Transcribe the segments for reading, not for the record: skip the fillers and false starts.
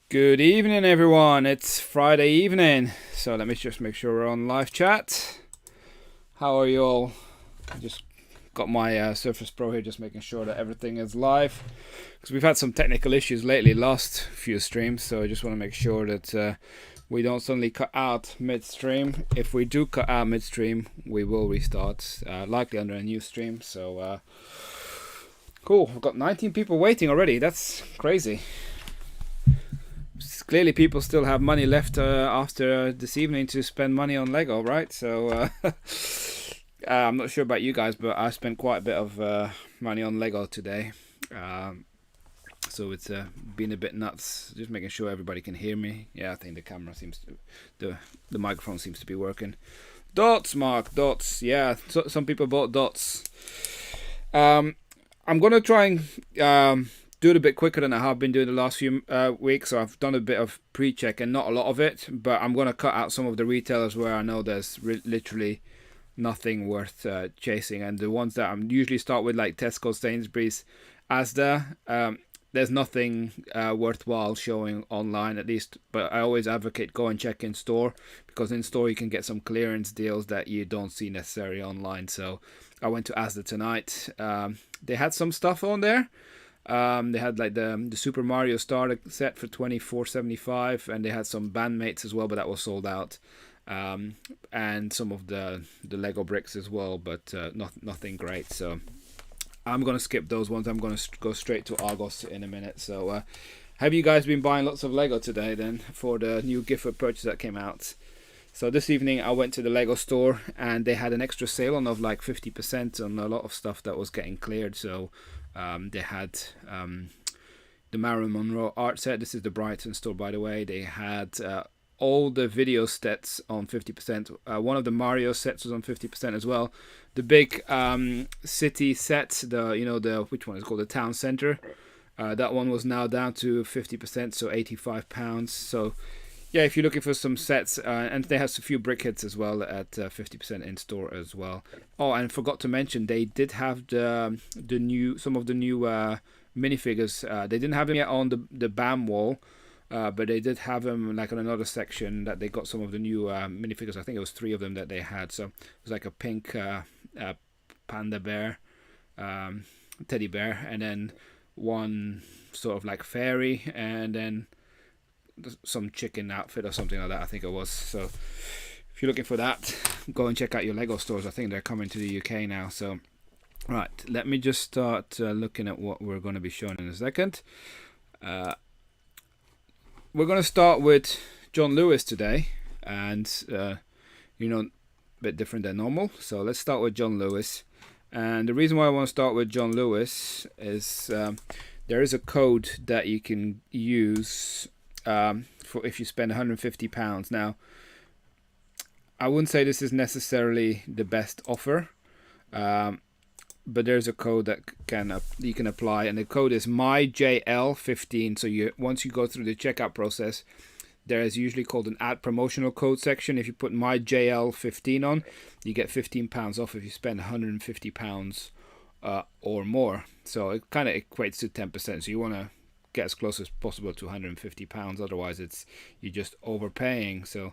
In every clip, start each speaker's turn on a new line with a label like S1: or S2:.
S1: Good evening, everyone. It's Friday evening, so let me just make sure we're on live chat. How are you all? I just got my Surface Pro here, just making sure that everything is live because we've had some technical issues lately, last few streams. So I just want to make sure that we don't suddenly cut out midstream. If we do cut out midstream, we will restart, likely under a new stream. So cool. We've got 19 people waiting already. That's crazy. Clearly people still have money left after this evening to spend money on Lego, right? So I'm not sure about you guys, but I spent quite a bit of money on Lego today. So it's been a bit nuts. Just making sure everybody can hear me. Yeah, I think the camera seems to, the microphone seems to be working. Dots, Mark, dots. Yeah, so, some people bought dots. I'm gonna try and do it a bit quicker than I have been doing the last few weeks. So I've done a bit of pre-check and not a lot of it, but I'm going to cut out some of the retailers where I know there's literally nothing worth chasing. And the ones that I'm usually start with, like Tesco, Sainsbury's, Asda, there's nothing worthwhile showing online, at least. But I always advocate go and check in store, because in store you can get some clearance deals that you don't see necessarily online. So I went to Asda tonight. They had some stuff on there. They had like the Super Mario Starter set for $24.75, and they had some bandmates as well, but that was sold out. And some of the Lego bricks as well, but nothing great. So I'm gonna skip those ones. I'm gonna go straight to Argos in a minute. So have you guys been buying lots of Lego today then for the new gift purchase that came out? So this evening I went to the Lego store and they had an extra sale on of like 50% on a lot of stuff that was getting cleared. So they had the Marilyn Monroe art set. This is the Brighton store, by the way. They had all the video sets on 50%. One of the Mario sets was on 50% as well. The big city set, the which one is called the town center. That one was now down to 50%, so £85. So yeah, if you're looking for some sets, and they have a few brick hits as well at 50% in store as well. Oh, and forgot to mention they did have some of the new minifigures. They didn't have them yet on the BAM wall, but they did have them like on another section that they got some of the new minifigures. I think it was 3 of them that they had. So it was like a pink panda bear, teddy bear, and then one sort of like fairy, and then some chicken outfit or something like that, I think it was. So if you're looking for that, go and check out your Lego stores. I think they're coming to the UK now. So right, let me just start looking at what we're going to be showing in a second. We're going to start with John Lewis today, and a bit different than normal. So let's start with John Lewis. And the reason why I want to start with John Lewis is there is a code that you can use for if you spend £150. Now, I wouldn't say this is necessarily the best offer, but there's a code that you can apply, and the code is MyJL15. So once you go through the checkout process, there is usually called an add promotional code section. If you put MyJL15 on, you get £15 off if you spend £150 or more. So it kind of equates to 10%. So you want to get as close as possible to £150, otherwise you're just overpaying. So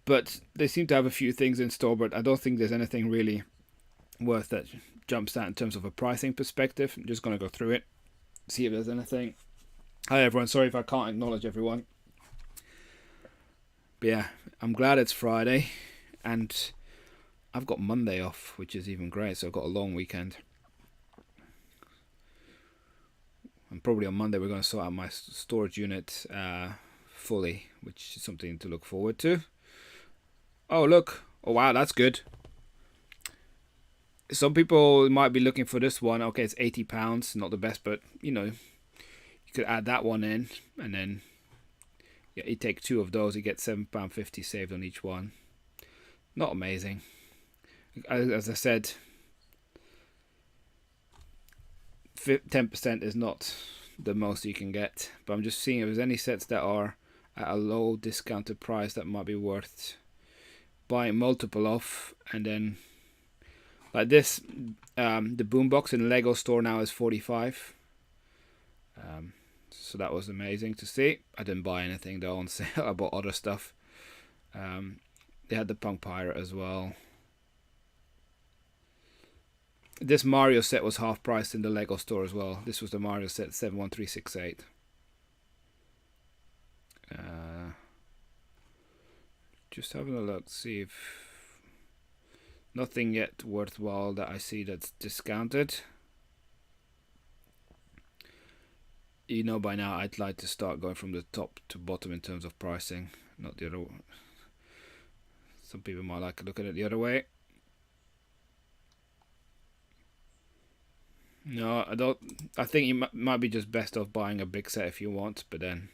S1: but they seem to have a few things in store, but I don't think there's anything really worth that jumps out in terms of a pricing perspective. I'm just going to go through it, see if there's anything. Hi everyone, sorry if I can't acknowledge everyone, but yeah, I'm glad it's Friday and I've got Monday off, which is even great. So I've got a long weekend. And probably on Monday we're going to sort out my storage unit fully, which is something to look forward to. Oh look, oh wow, that's good. Some people might be looking for this one. Okay, it's £80, not the best, but you could add that one in, and then you take 2 of those, you get £7.50 saved on each one. Not amazing. As I said, 10% is not the most you can get, but I'm just seeing if there's any sets that are at a low discounted price that might be worth buying multiple of. And then like this, the boombox in the Lego store now is 45. So that was amazing to see. I didn't buy anything though on sale. I bought other stuff. They had the Punk Pirate as well. This Mario set was half priced in the Lego store as well. This was the Mario set 71368. Just having a look, see if nothing yet worthwhile that I see that's discounted. You know by now I'd like to start going from the top to bottom in terms of pricing, not the other way. Some people might like to look at it the other way. No, I don't. I think you might be just best off buying a big set if you want, but then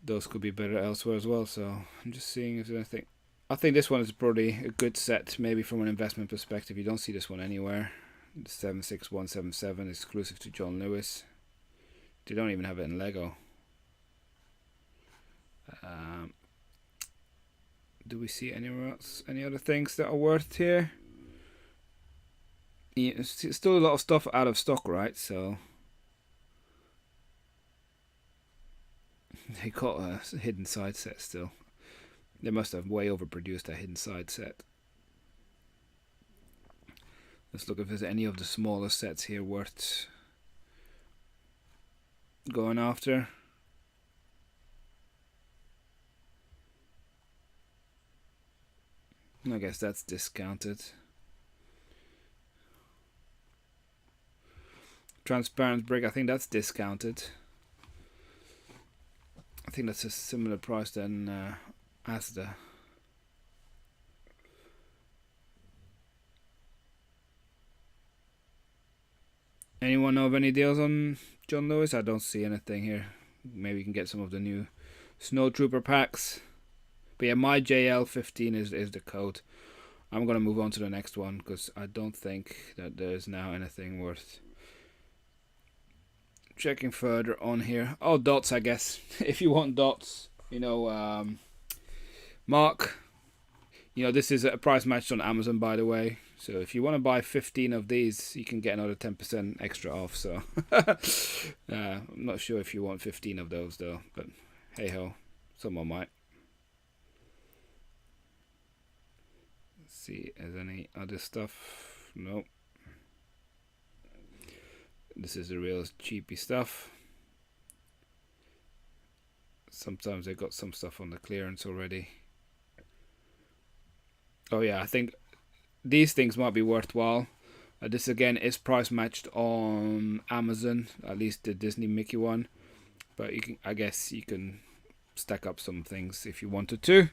S1: those could be better elsewhere as well. So I'm just seeing if there's anything. I think this one is probably a good set, maybe from an investment perspective. You don't see this one anywhere. The 76177 exclusive to John Lewis. They don't even have it in Lego. Do we see anywhere else? Any other things that are worth here? Yeah, it's still a lot of stuff out of stock, right? So they got a hidden side set still. They must have way overproduced that hidden side set. Let's look if there's any of the smaller sets here worth going after. I guess that's discounted. Transparent brick, I think that's discounted. I think that's a similar price than Asda. Anyone know of any deals on John Lewis? I don't see anything here. Maybe you can get some of the new Snow Trooper packs. But yeah, my JL15 is the code. I'm going to move on to the next one because I don't think that there's now anything worth checking further on here. Oh, dots, I guess. If you want dots, you know, Mark, you know, this is a price matched on Amazon, by the way. So if you want to buy 15 of these, you can get another 10% extra off. So I'm not sure if you want 15 of those though, but hey ho, someone might. Let's see, is any other stuff? Nope. This is the real cheapy stuff. Sometimes they got some stuff on the clearance already. Oh yeah, I think these things might be worthwhile. This again is price matched on Amazon, at least the Disney Mickey one. But you can, I guess, you can stack up some things if you wanted to.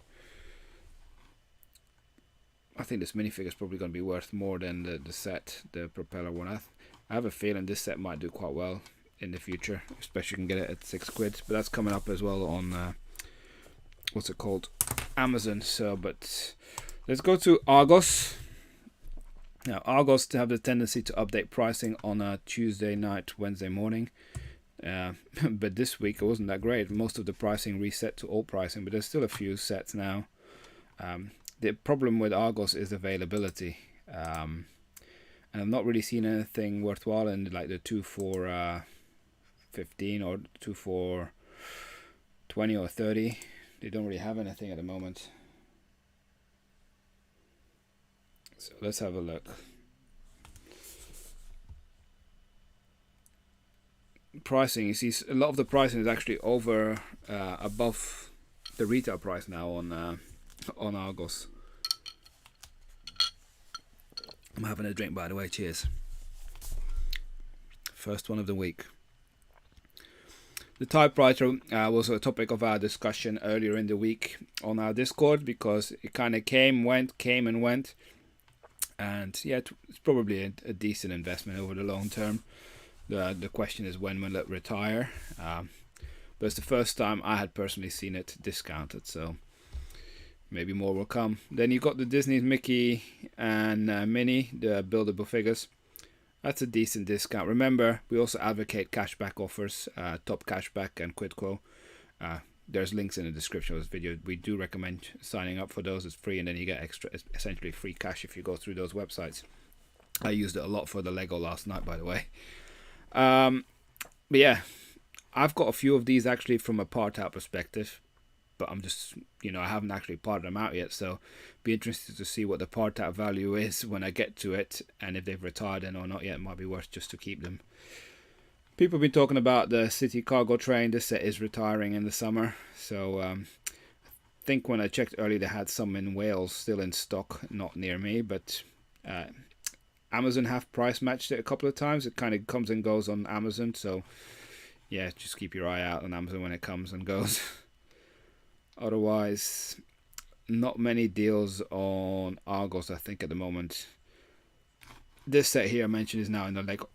S1: I think this minifigure is probably going to be worth more than the set, the propeller one. I have a feeling this set might do quite well in the future, especially you can get it at £6. But that's coming up as well on what's it called, Amazon. So, but let's go to Argos. Now, Argos have the tendency to update pricing on a Tuesday night, Wednesday morning. But this week it wasn't that great. Most of the pricing reset to old pricing, but there's still a few sets now. The problem with Argos is availability. And I've not really seen anything worthwhile in like the 2 for 15 or 2 for 20 or 30. They don't really have anything at the moment. So let's have a look. Pricing, you see a lot of the pricing is actually over above the retail price now on Argos. I'm having a drink, by the way. Cheers. First one of the week. The typewriter was a topic of our discussion earlier in the week on our Discord because it kind of came and went. And yeah, it's probably a decent investment over the long term. The question is when will it retire? But it's the first time I had personally seen it discounted, so maybe more will come. Then you got the Disney Mickey and Minnie, the buildable figures. That's a decent discount. Remember, we also advocate cashback offers, top cashback and quid quo. There's links in the description of this video. We do recommend signing up for those. It's free, and then you get extra, essentially free cash if you go through those websites. I used it a lot for the Lego last night, by the way. But yeah, I've got a few of these actually from a part out perspective, but I'm just, I haven't actually parted them out yet, so be interested to see what the part out value is when I get to it, and if they've retired in or not yet. It might be worth just to keep them. People have been talking about the city cargo train. This set is retiring in the summer, so I think when I checked earlier they had some in Wales still in stock, not near me, but Amazon have price matched it a couple of times. It kind of comes and goes on Amazon, so yeah, just keep your eye out on Amazon when it comes and goes. Otherwise, not many deals on Argos, I think, at the moment. This set here I mentioned is now in the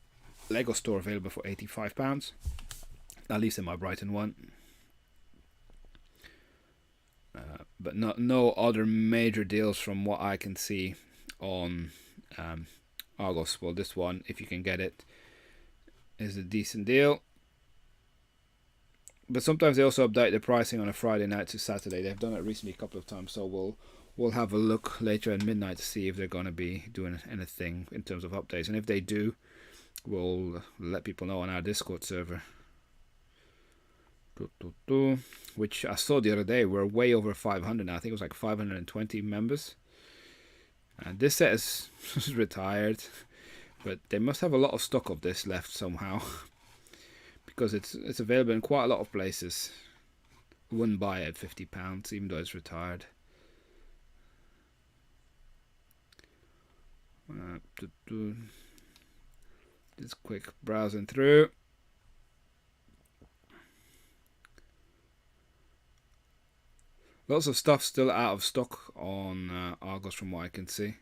S1: Lego store, available for £85, at least in my Brighton one. But no other major deals from what I can see on Argos. Well, this one, if you can get it, is a decent deal. But sometimes they also update the pricing on a Friday night to Saturday. They've done it recently a couple of times, so we'll have a look later at midnight to see if they're going to be doing anything in terms of updates. And if they do, we'll let people know on our Discord server. Which I saw the other day, we're way over 500 now. I think it was like 520 members. And this set is retired, but they must have a lot of stock of this left somehow. Because it's available in quite a lot of places. I wouldn't buy it at £50, even though it's retired. Just quick browsing through. Lots of stuff still out of stock on Argos from what I can see.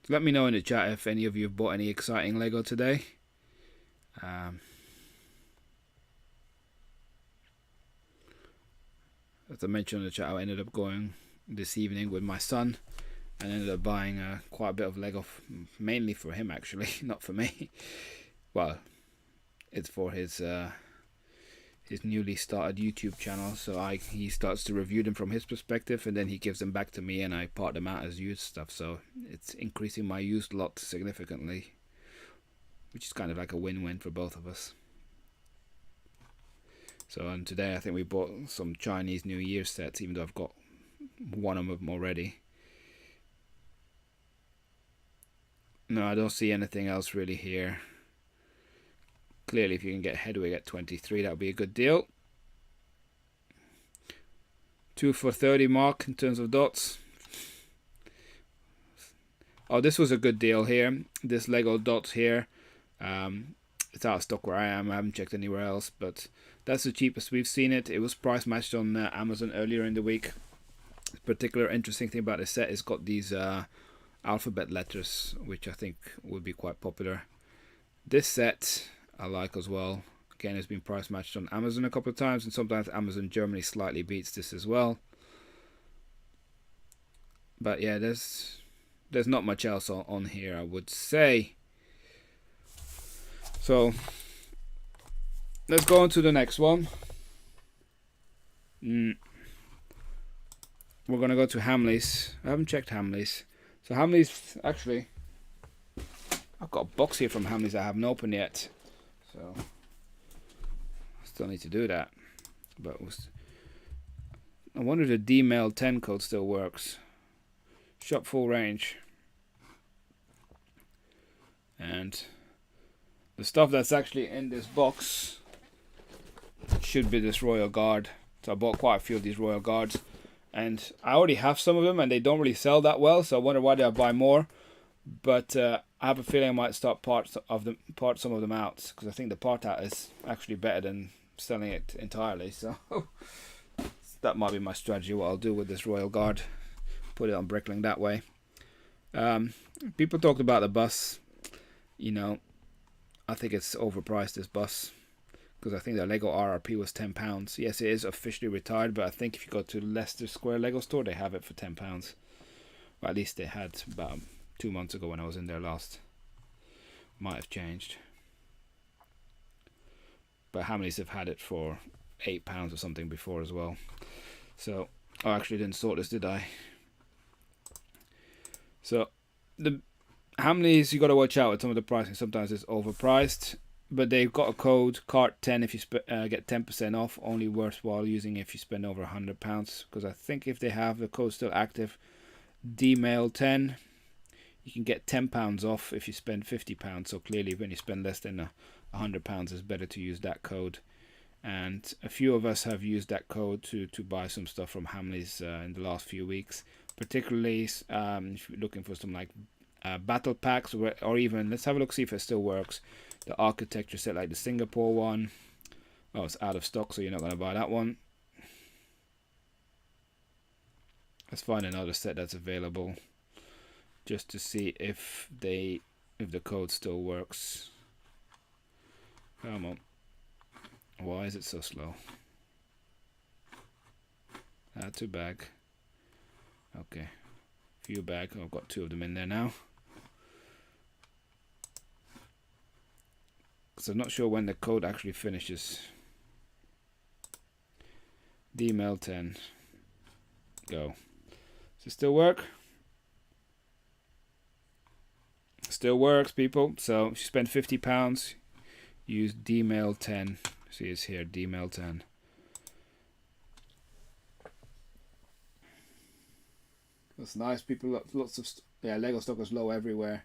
S1: Let me know in the chat if any of you have bought any exciting Lego today. As I mentioned in the chat, I ended up going this evening with my son and ended up buying quite a bit of Lego, mainly for him actually, not for me. Well, it's for his newly started YouTube channel, so he starts to review them from his perspective, and then he gives them back to me and I part them out as used stuff, so it's increasing my used lot significantly, which is kind of like a win-win for both of us. So, and today I think we bought some Chinese New Year sets, even though I've got one of them already. No, I don't see anything else really here. Clearly, if you can get Hedwig at 23, that would be a good deal. 2 for 30 mark in terms of dots. Oh, this was a good deal here. This Lego dots here. It's out of stock where I am. I haven't checked anywhere else, but that's the cheapest we've seen it. It was price matched on Amazon earlier in the week. The particular interesting thing about this set is got these alphabet letters, which I think would be quite popular. This set I like as well. Again, it's been price matched on Amazon a couple of times, and sometimes Amazon Germany slightly beats this as well. But yeah, there's not much else on here, I would say. So let's go on to the next one. We're gonna go to Hamleys. I haven't checked Hamleys. So Hamleys, actually, I've got a box here from Hamleys I haven't opened yet. So I still need to do that. But I wonder if the DMail 10 code still works. Shop full range. And the stuff that's actually in this box should be this Royal Guard. So I bought quite a few of these Royal Guards, and I already have some of them, and they don't really sell that well, so I wonder why did I buy more. But I have a feeling I might start part some of them out, because I think the part out is actually better than selling it entirely. So that might be my strategy, what I'll do with this Royal Guard. Put it on Bricklink that way. People talked about the bus. You know, I think it's overpriced, this bus, because I think the Lego RRP was £10. Yes, it is officially retired, but I think if you go to Leicester Square Lego store, they have it for £10. Or at least they had about 2 months ago when I was in there last. Might have changed. But Hamleys have had it for £8 or something before as well. So Oh, actually didn't sort this, did I? So the Hamleys, you got to watch out with some of the pricing. Sometimes it's overpriced, but they've got a code CART10 if you get 10% off. Only worthwhile using if you spend over £100, because I think if they have the code still active, DMail10, you can get £10 off if you spend £50. So clearly, when you spend less than £100, it's better to use that code. And a few of us have used that code to buy some stuff from Hamleys in the last few weeks, particularly if you're looking for some like battle packs, or even, let's have a look, see if it still works. The architecture set, like the Singapore one. Oh, it's out of stock, so you're not going to buy that one. Let's find another set that's available, just to see if the code still works. Come on. Why is it so slow? Add to bag. Okay. View bag. I've got 2 of them in there now. So I'm not sure when the code actually finishes. DMail10. Go. Does it still work? Still works, people. So if you spend £50, use DMail10. See, it's here, DMail10. That's nice, people. Lots of Lego stock is low everywhere.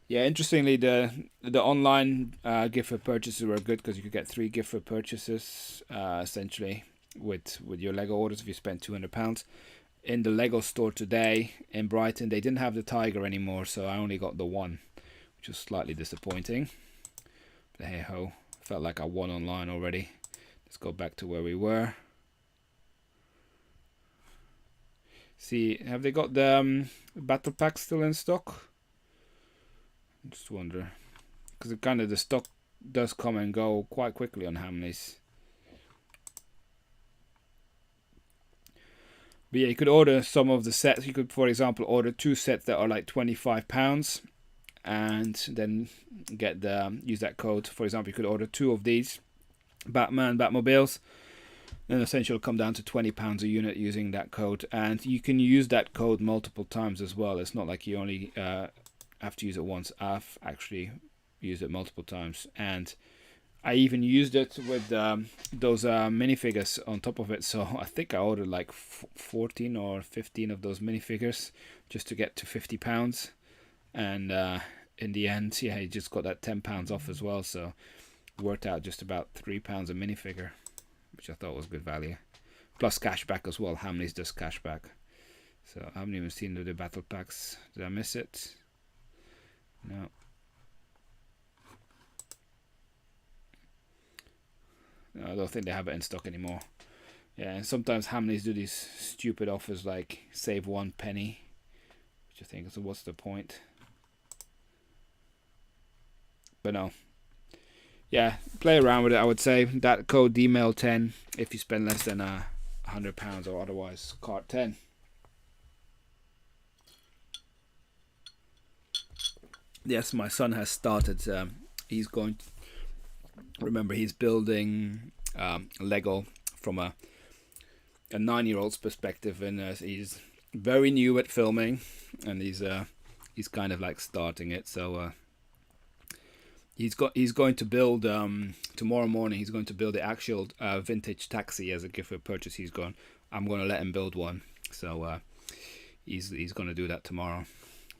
S1: Yeah, interestingly, the online gift for purchases were good, because you could get 3 gift for purchases essentially with your Lego orders if you spent £200. In the Lego store today in Brighton, they didn't have the tiger anymore, so I only got the one, which was slightly disappointing. But hey ho, felt like I won online already. Let's go back to where we were. See, have they got the battle packs still in stock? I just wonder, because the stock does come and go quite quickly on Hamleys. But yeah, you could order some of the sets. You could, for example, order 2 sets that are like £25, and then get use that code. For example, you could order 2 of these Batmobiles, then essentially it'll come down to £20 a unit using that code. And you can use that code multiple times as well. It's not like you only have to use it once. I've actually used it multiple times, and I even used it with those minifigures on top of it. So I think I ordered like 14 or 15 of those minifigures just to get to £50. And in the end, yeah, you just got that £10 off as well. So it worked out just about £3 a minifigure, which I thought was good value. Plus cashback as well. Hamleys does cashback. So I haven't even seen the battle packs. Did I miss it? No. I don't think they have it in stock anymore. Yeah, and sometimes Hamleys do these stupid offers like save 1 penny, which I think is, what's the point? But no. Yeah, play around with it, I would say. That code DMail10 if you spend less than £100, or otherwise CART10. Yes, my son has started. He's going to, remember, he's building Lego from a 9-year-old's perspective, and he's very new at filming, and he's kind of like starting it. So he's going to build tomorrow morning. He's going to build the actual vintage taxi as a gift for purchase. I'm going to let him build one. So he's going to do that tomorrow.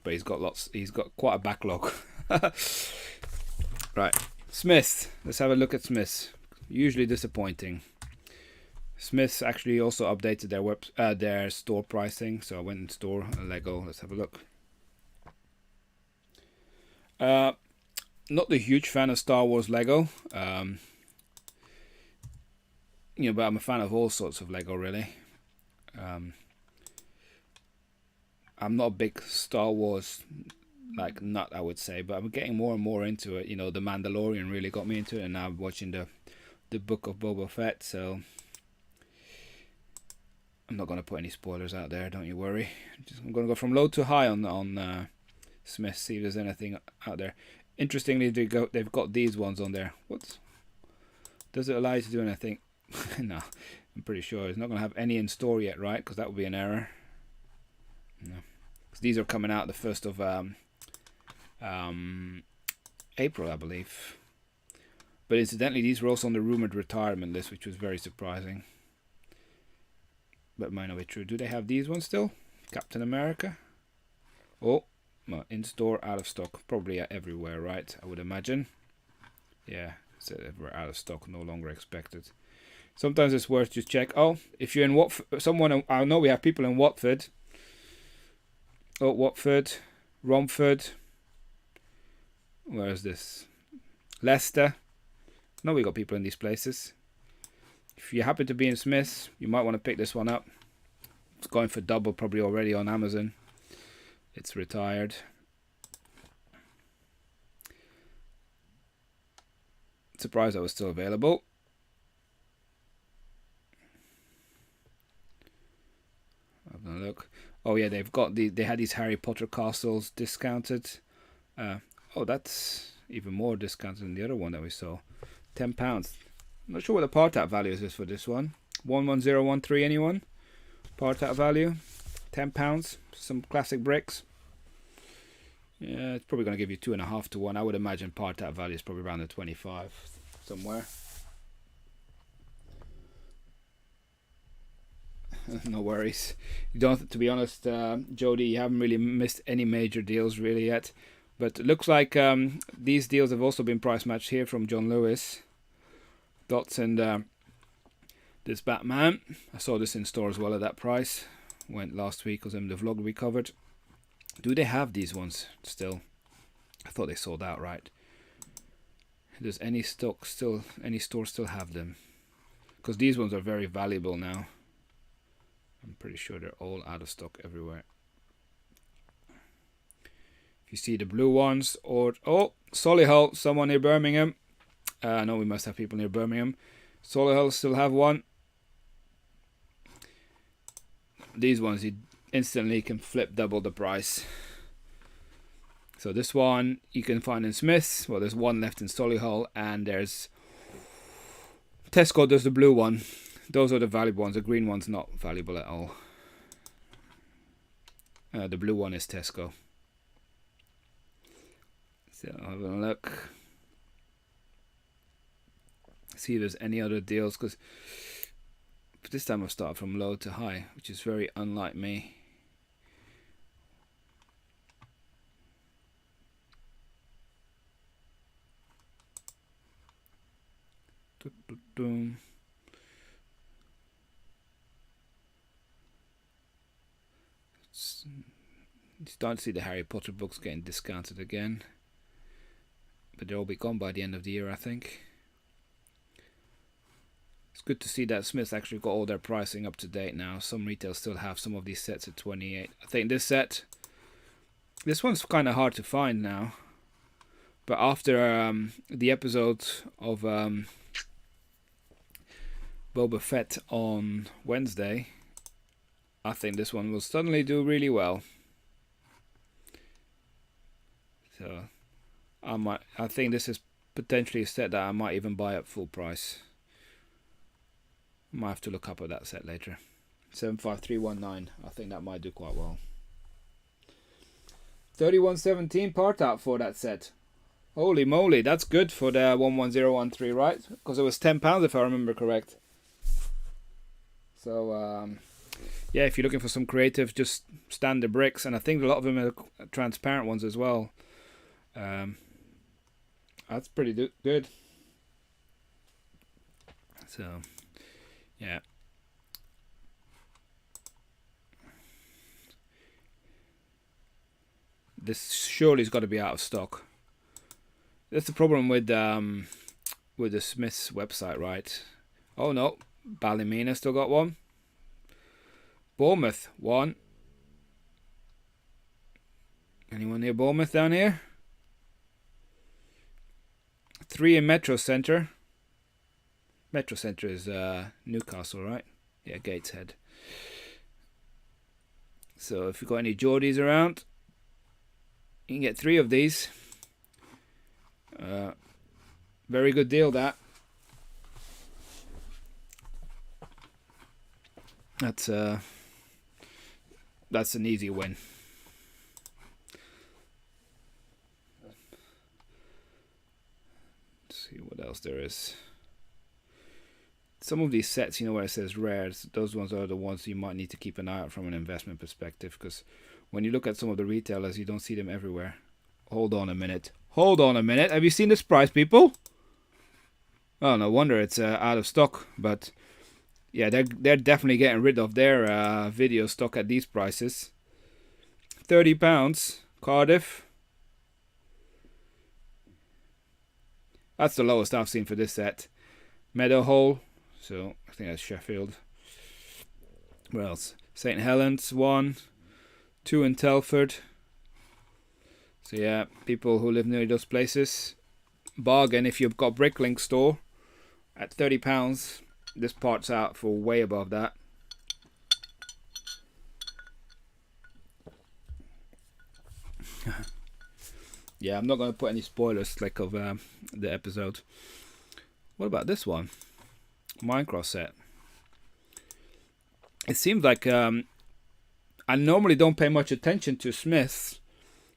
S1: But he's got quite a backlog. Right. Smyths. Let's have a look at Smyths. Usually disappointing. Smyths actually also updated their store pricing. So I went in store Lego. Let's have a look. Not the huge fan of Star Wars Lego. But I'm a fan of all sorts of Lego, really. I'm not a big Star Wars nut, I would say, but I'm getting more and more into it. The Mandalorian really got me into it, and now I'm watching the Book of Boba Fett. So I'm not going to put any spoilers out there. Don't you worry. I'm going to go from low to high on Smith. See if there's anything out there. Interestingly, they've got these ones on there. What? Does it allow you to do anything? No, I'm pretty sure it's not going to have any in store yet, right? Because that would be an error. No, because these are coming out the 1st of April, I believe. But incidentally, these were also on the rumored retirement list, which was very surprising. But might not be true. Do they have these ones still? Captain America? Oh, well, in store, out of stock. Probably everywhere, right? I would imagine. Yeah, so we're out of stock, no longer expected. Sometimes it's worth just check. Oh, if you're in Watford, I know we have people in Watford. Oh, Watford, Romford. Where is this? Leicester. No, we got people in these places. If you happen to be in Smyths, you might want to pick this one up. It's going for double probably already on Amazon. It's retired. Surprised that was still available. Having a look. Oh yeah, they had these Harry Potter castles discounted. Oh, that's even more discounted than the other one that we saw. £10. I'm not sure what the part out value is for this one. 11013, anyone? Part out value, £10. Some classic bricks. Yeah, it's probably going to give you 2.5 to 1. I would imagine part out value is probably around the 25 somewhere. No worries. You don't, to be honest, Jody, you haven't really missed any major deals really yet. But it looks like these deals have also been price matched here from John Lewis. Dots and this Batman. I saw this in store as well at that price. Went last week because in the vlog we covered. Do they have these ones still? I thought they sold out, right? Does any stock still, any store still have them? Because these ones are very valuable now. I'm pretty sure they're all out of stock everywhere. If you see the blue ones, or oh, Solihull, someone near Birmingham. I know we must have people near Birmingham. Solihull still have one. These ones you instantly can flip double the price. So this one you can find in Smyths. Well, there's one left in Solihull, and there's Tesco. There's the blue one. Those are the valuable ones. The green one's not valuable at all. The blue one is Tesco. So have a look. See if there's any other deals, because this time I've started from low to high, which is very unlike me. Starting to see the Harry Potter books getting discounted again, but they'll all be gone by the end of the year, I think. It's good to see that Smyths actually got all their pricing up to date now. Some retailers still have some of these sets at 28. I think this one's kind of hard to find now, but after the episode of Boba Fett on Wednesday, I think this one will suddenly do really well. So I think this is potentially a set that I might even buy at full price. Might have to look up at that set later. 75319. I think that might do quite well. 3117 part out for that set. Holy moly, that's good for the 11013, right? Because it was £10 if I remember correct. So yeah, if you're looking for some creative, just standard bricks, and I think a lot of them are transparent ones as well. That's pretty good. So yeah. This surely has got to be out of stock. That's the problem with the Smyths website, right? Oh no, Ballymena still got one. Bournemouth, one. Anyone near Bournemouth down here? 3 in Metro Centre. Metro Centre is Newcastle, right? Yeah, Gateshead. So if you've got any Geordies around, you can get 3 of these. Very good deal, that. That's an easy win. Let's see what else there is. Some of these sets, you know, where it says rare, those ones are the ones you might need to keep an eye out from an investment perspective, because when you look at some of the retailers, you don't see them everywhere. Hold on a minute. Hold on a minute. Have you seen this price, people? Oh, no wonder it's out of stock. But yeah, they're definitely getting rid of their video stock at these prices. £30, Cardiff. That's the lowest I've seen for this set. Meadowhall. So I think that's Sheffield. What else? St. Helens, 1. 2 in Telford. So yeah, people who live near those places, bargain if you've got Bricklink store at £30. This part's out for way above that. Yeah, I'm not going to put any spoilers like of the episode. What about this one? Minecraft set. It seems like I normally don't pay much attention to Smyths,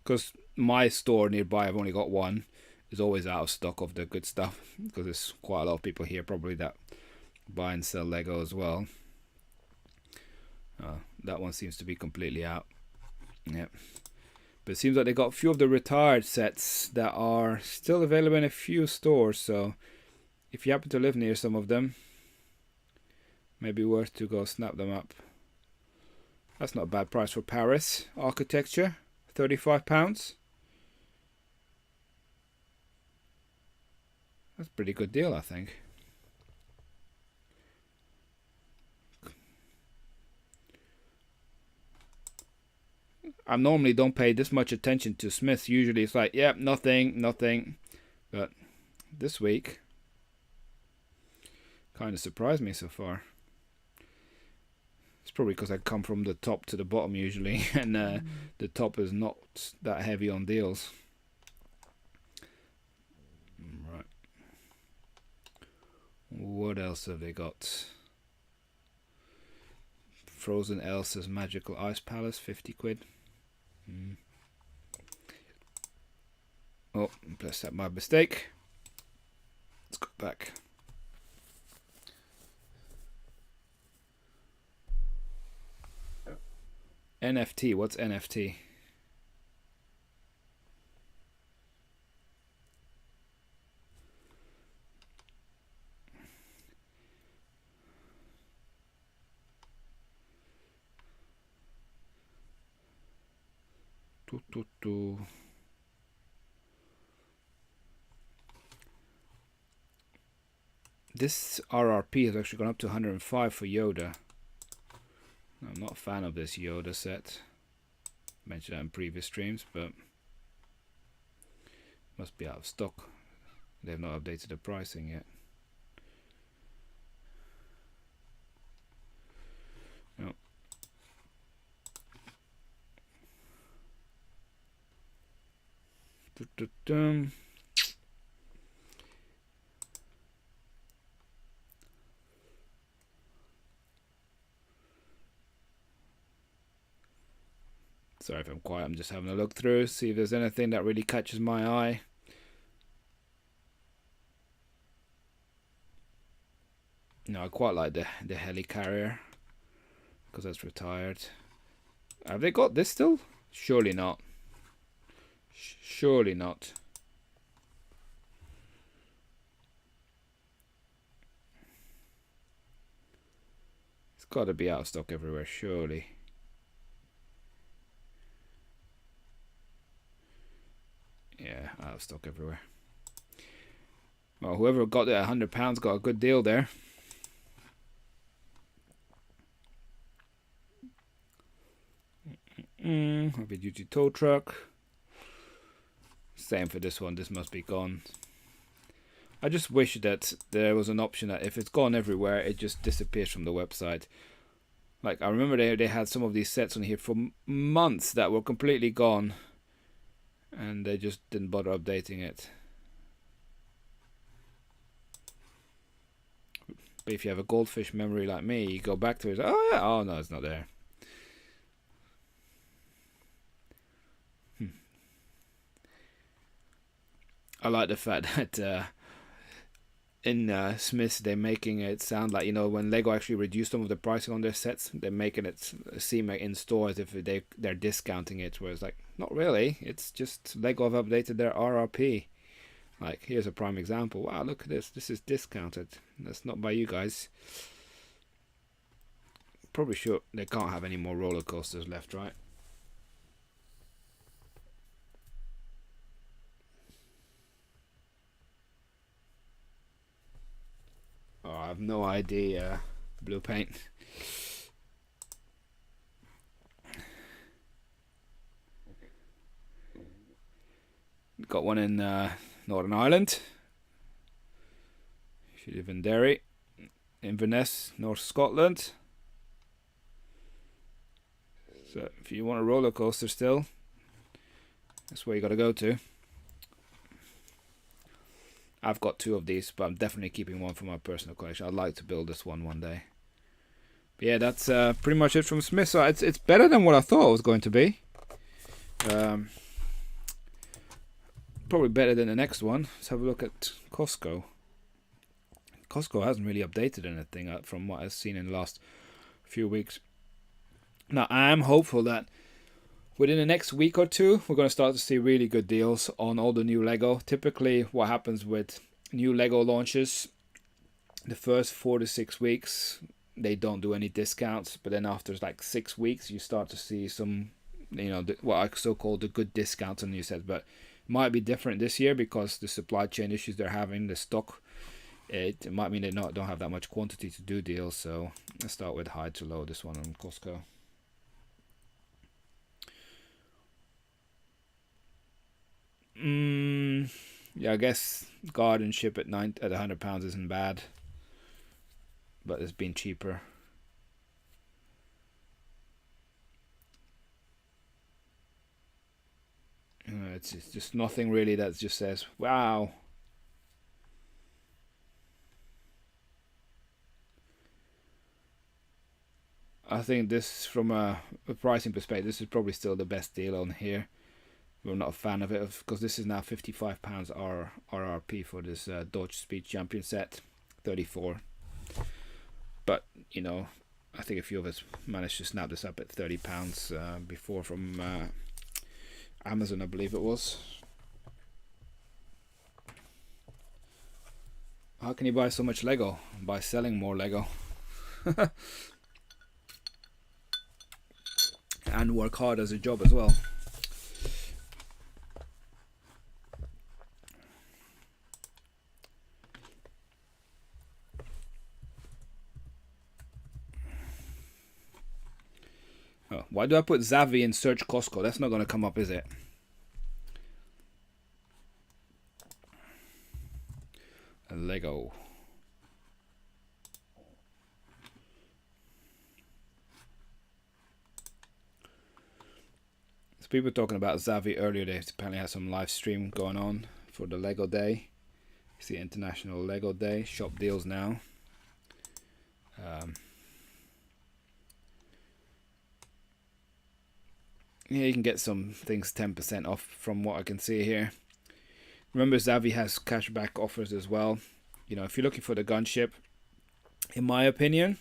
S1: because my store nearby, I've only got one, is always out of stock of the good stuff, because there's quite a lot of people here probably that buy and sell Lego as well. That one seems to be completely out. Yep. But it seems like they got a few of the retired sets that are still available in a few stores, so if you happen to live near some of them, maybe worth to go snap them up. That's not a bad price for Paris architecture. £35. That's a pretty good deal, I think. I normally don't pay this much attention to Smyths. Usually it's like, yep, nothing. But this week kind of surprised me so far. It's probably because I come from the top to the bottom usually, and the top is not that heavy on deals. Right. What else have they got? Frozen Elsa's Magical Ice Palace, 50 quid. Oh, plus that my mistake. Let's go back. NFT, what's NFT? This RRP has actually gone up to 105 for Yoda. I'm not a fan of this Yoda set. Mentioned that in previous streams, but must be out of stock. They've not updated the pricing yet. No. Sorry if I'm quiet, I'm just having a look through, see if there's anything that really catches my eye. No, I quite like the helicarrier, because that's retired. Have they got this still? Surely not. Surely not. It's got to be out of stock everywhere, surely. Yeah, out of stock everywhere. Well, whoever got it at £100 got a good deal there. Heavy duty tow truck. Same for this one. This must be gone. I just wish that there was an option that if it's gone everywhere, it just disappears from the website. Like, I remember they had some of these sets on here for months that were completely gone, and they just didn't bother updating it. But if you have a goldfish memory like me, you go back to it. Oh yeah. Oh no, it's not there. I like the fact that in Smyths they're making it sound like, you know, when Lego actually reduced some of the pricing on their sets, they're making it seem like in stores if they're discounting it. Whereas like, not really. It's just Lego have updated their RRP. Like, here's a prime example. Wow, look at this. This is discounted. That's not by you guys. Probably sure they can't have any more roller coasters left, right? Oh, I have no idea. Blue paint. Got one in Northern Ireland. If you live in Derry. Inverness, North Scotland. So if you want a roller coaster still, that's where you got to go to. I've got 2 of these, but I'm definitely keeping one for my personal collection. I'd like to build this one day. But yeah, that's pretty much it from Smyths. So it's better than what I thought it was going to be. Probably better than the next one. Let's have a look at Costco. Costco hasn't really updated anything from what I've seen in the last few weeks. Now, I am hopeful that within the next week or 2, we're going to start to see really good deals on all the new Lego. Typically, what happens with new Lego launches, the first 4 to 6 weeks, they don't do any discounts. But then after like 6 weeks, you start to see some, you know, what I so-called the good discounts on new sets. But it might be different this year because the supply chain issues they're having, the stock, it might mean they don't have that much quantity to do deals. So let's start with high to low, this one on Costco. Yeah, I guess garden ship at £100 isn't bad, but it's been cheaper. It's just nothing really that just says wow. I think this, from a pricing perspective, this is probably still the best deal on here. We're not a fan of it because this is now £55 RRP for this Dodge Speed Champion set, 34. But you know, I think a few of us managed to snap this up at £30 before from Amazon, I believe it was. How can you buy so much Lego? By selling more Lego. And work hard as a job as well. Oh, why do I put Zavvi in search Costco? That's not going to come up, is it? A Lego. So people were talking about Zavvi earlier. They apparently had some live stream going on for the Lego Day. It's the International Lego Day. Shop deals now. Yeah, you can get some things 10% off from what I can see here. Remember, Zavvi has cashback offers as well. You know, if you're looking for the gunship, in my opinion,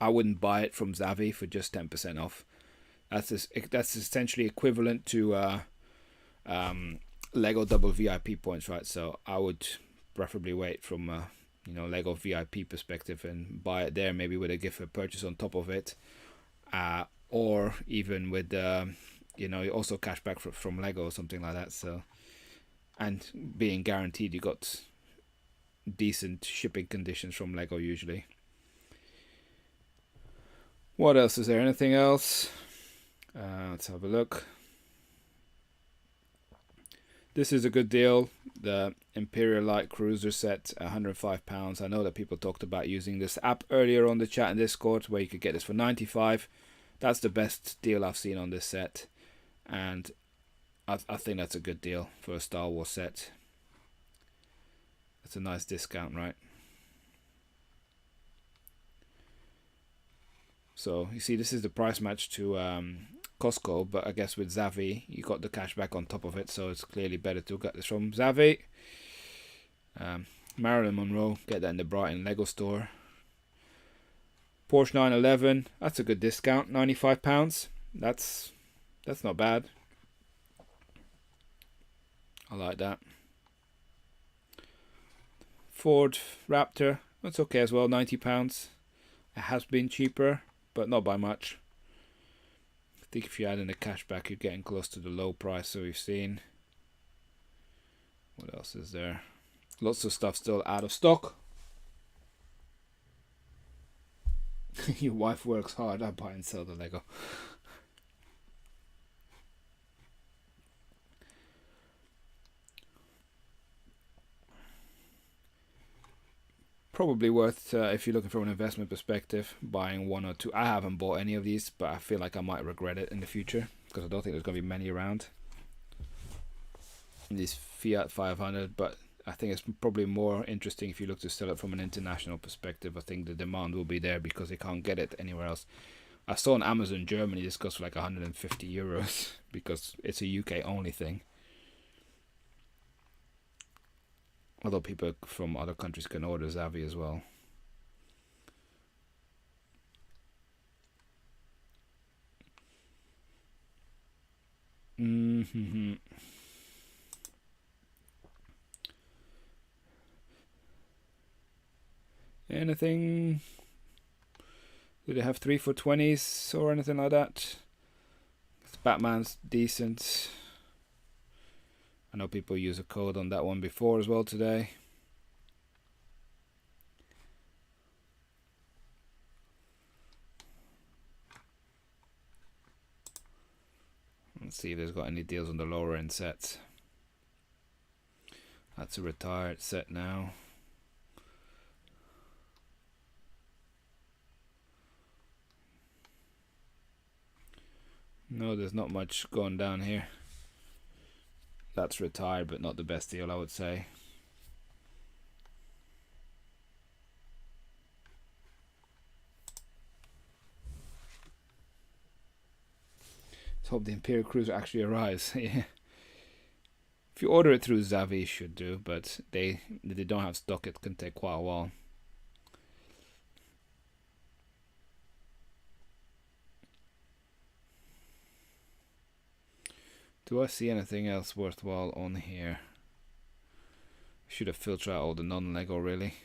S1: I wouldn't buy it from Zavvi for just 10% off. That's essentially equivalent to Lego double VIP points, right? So I would preferably wait from you know, Lego VIP perspective and buy it there, maybe with a gift or purchase on top of it, or even with you know, also cashback from Lego or something like that. So, and being guaranteed you got decent shipping conditions from Lego usually. What else is there? Anything else? Let's have a look. This is a good deal. The Imperial Light Cruiser set, £105. I know that people talked about using this app earlier on the chat and Discord where you could get this for £95. That's the best deal I've seen on this set, and I think that's a good deal for a Star Wars set. That's a nice discount, right? So you see, this is the price match to Costco, but I guess with Zavvi you got the cash back on top of it, so it's clearly better to get this from Zavvi. Marilyn Monroe, get that in the Brighton Lego store. Porsche 911, that's a good discount, £95. That's not bad. I like that. Ford Raptor, that's okay as well, £90. It has been cheaper, but not by much. I think if you add in the cash back, you're getting close to the low price that we've seen. What else is there? Lots of stuff still out of stock. Your wife works hard. I buy and sell the Lego. Probably worth, if you're looking from an investment perspective, buying one or two. I haven't bought any of these, but I feel like I might regret it in the future because I don't think there's going to be many around. These Fiat 500, but I think it's probably more interesting if you look to sell it from an international perspective. I think the demand will be there because they can't get it anywhere else. I saw on Amazon Germany this goes for like 150 euros because it's a UK only thing. Although people from other countries can order Zavvi as well. Anything? Do they have 3 for 20s or anything like that? Batman's decent. I know people use a code on that one before as well today. Let's see if there's got any deals on the lower end sets. That's a retired set now. No, there's not much going down here. That's retired, but not the best deal, I would say. Let's hope the Imperial Cruiser actually arrives. Yeah. If you order it through Zavvi, it should do, but they don't have stock. It can take quite a while. Do I see anything else worthwhile on here? Should have filtered out all the non-Lego really.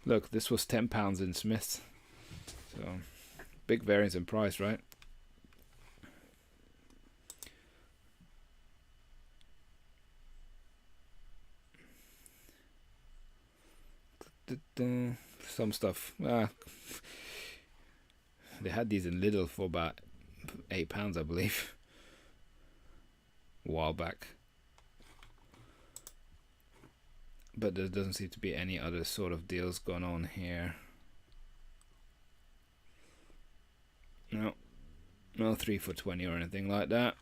S1: Look, this was £10 in Smyths. So, big variance in price, right? Some stuff. They had these in Lidl for about £8, I believe. A while back, but there doesn't seem to be any other sort of deals going on here. No 3 for 20 or anything like that.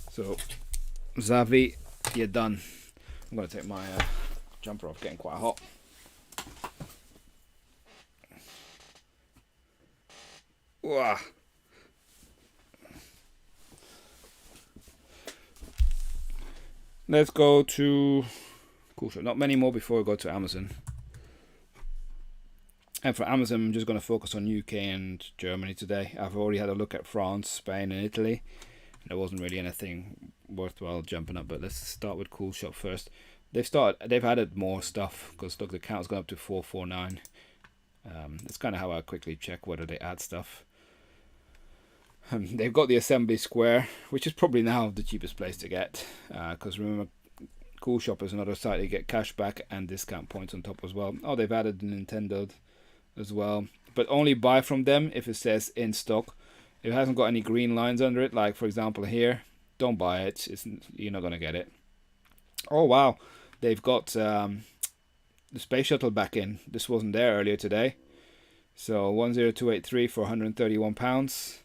S1: So Zavvi, you're done. I'm gonna take my jumper off, getting quite hot. Wah. Let's go to CoolShop. Not many more before we go to Amazon. And for Amazon, I'm just going to focus on UK and Germany today. I've already had a look at France, Spain and Italy. There wasn't really anything worthwhile jumping up, but let's start with CoolShop first. They've added more stuff because look, the count's gone up to 449. That's kind of how I quickly check whether they add stuff. They've got the assembly square, which is probably now the cheapest place to get, because remember, CoolShop is another site. You get cash back and discount points on top as well. Oh, they've added the Nintendo as well, but only buy from them if it says in stock. If it hasn't got any green lines under it, like for example here, don't buy it. You're not gonna get it. Oh wow, they've got the space shuttle back in. This wasn't there earlier today. So 10283 for £131.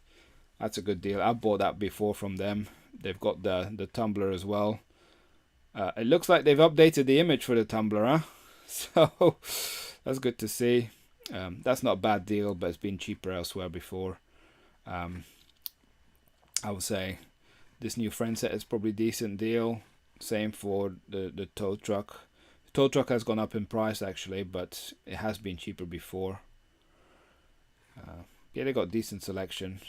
S1: That's a good deal. I bought that before from them. They've got the tumbler as well. It looks like they've updated the image for the tumbler, huh? So that's good to see. That's not a bad deal, but it's been cheaper elsewhere before. I would say this new friend set is probably a decent deal. Same for the tow truck. The tow truck has gone up in price actually, but it has been cheaper before. Yeah, they got decent selection,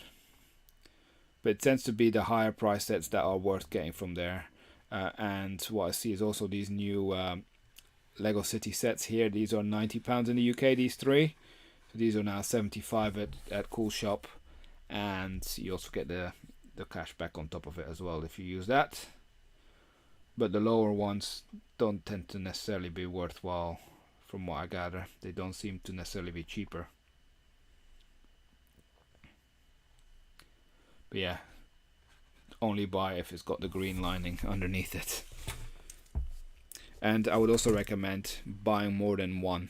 S1: but it tends to be the higher price sets that are worth getting from there. And what I see is also these new Lego City sets here. These are £90 in the UK, these three. So these are now 75 at CoolShop, and you also get the cash back on top of it as well if you use that. But the lower ones don't tend to necessarily be worthwhile from what I gather. They don't seem to necessarily be cheaper. But yeah, only buy if it's got the green lining underneath it. And I would also recommend buying more than one.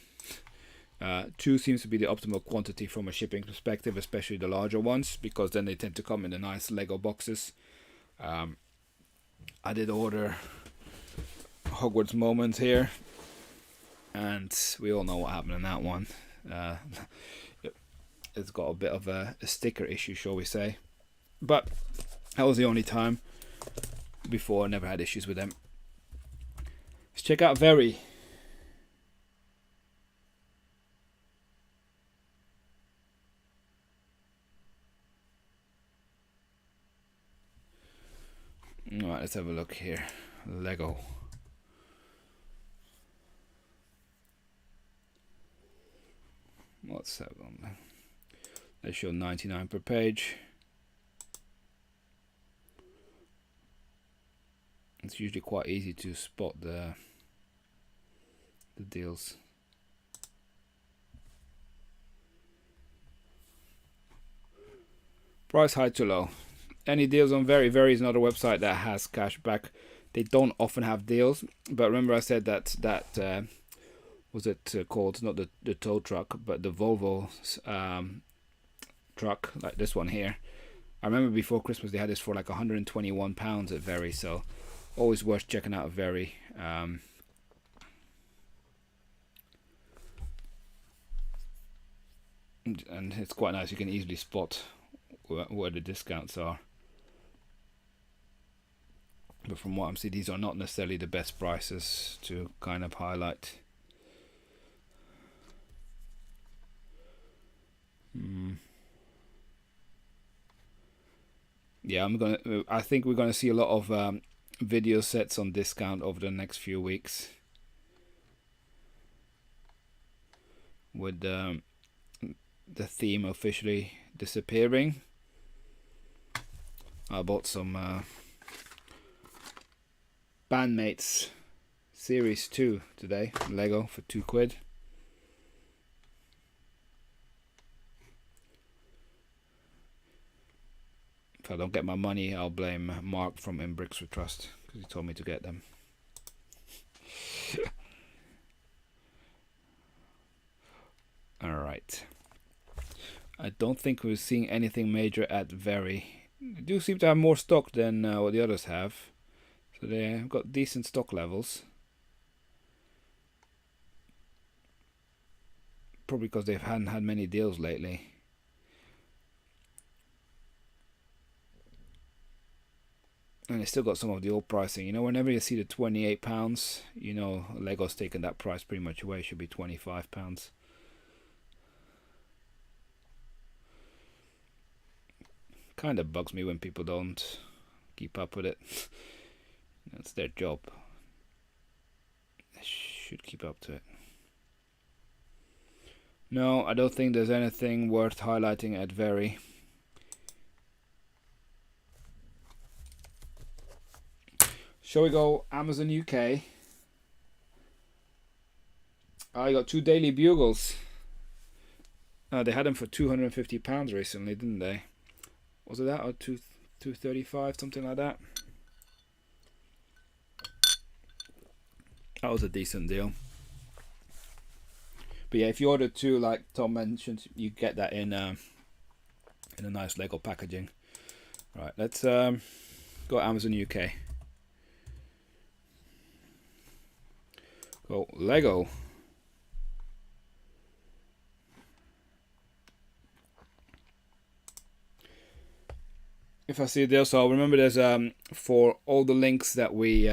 S1: 2 seems to be the optimal quantity from a shipping perspective, especially the larger ones, because then they tend to come in the nice Lego boxes. I did order Hogwarts Moment here, and we all know what happened in that one. It's got a bit of a sticker issue, shall we say. But that was the only time. Before, I never had issues with them. Let's check out Very. Alright, let's have a look here. Lego. What's that on there? They show 99 per page. It's usually quite easy to spot the deals. Price high to low. Any deals on Very? Very is another website that has cash back. They don't often have deals, but remember I said that was it called not the tow truck, but the Volvo truck, like this one here. I remember before Christmas they had this for like £121 at Very, so always worth checking out Very. And it's quite nice. You can easily spot where the discounts are. But from what I'm seeing, these are not necessarily the best prices to kind of highlight. Yeah, I think we're gonna see a lot of video sets on discount over the next few weeks, with the theme officially disappearing. I bought some Bandmates Series 2 today, Lego, for £2. If I don't get my money, I'll blame Mark from In Bricks We Trust, because he told me to get them. Alright. I don't think we're seeing anything major at Very. They do seem to have more stock than what the others have. So they've got decent stock levels. Probably because they hadn't had many deals lately. And they still got some of the old pricing. You know, whenever you see the £28, you know Lego's taken that price pretty much away. It should be £25. Kind of bugs me when people don't keep up with it. That's their job. They should keep up to it. No, I don't think there's anything worth highlighting at Very. Shall we go Amazon UK? I got 2 Daily Bugles. They had them for £250 recently, didn't they? Was it that, or $235, something like that? That was a decent deal. But yeah, if you order 2, like Tom mentioned, you get that in a nice Lego packaging. Right, let's go Amazon UK. Go Lego. if I see a deal. So remember, there's for all the links that we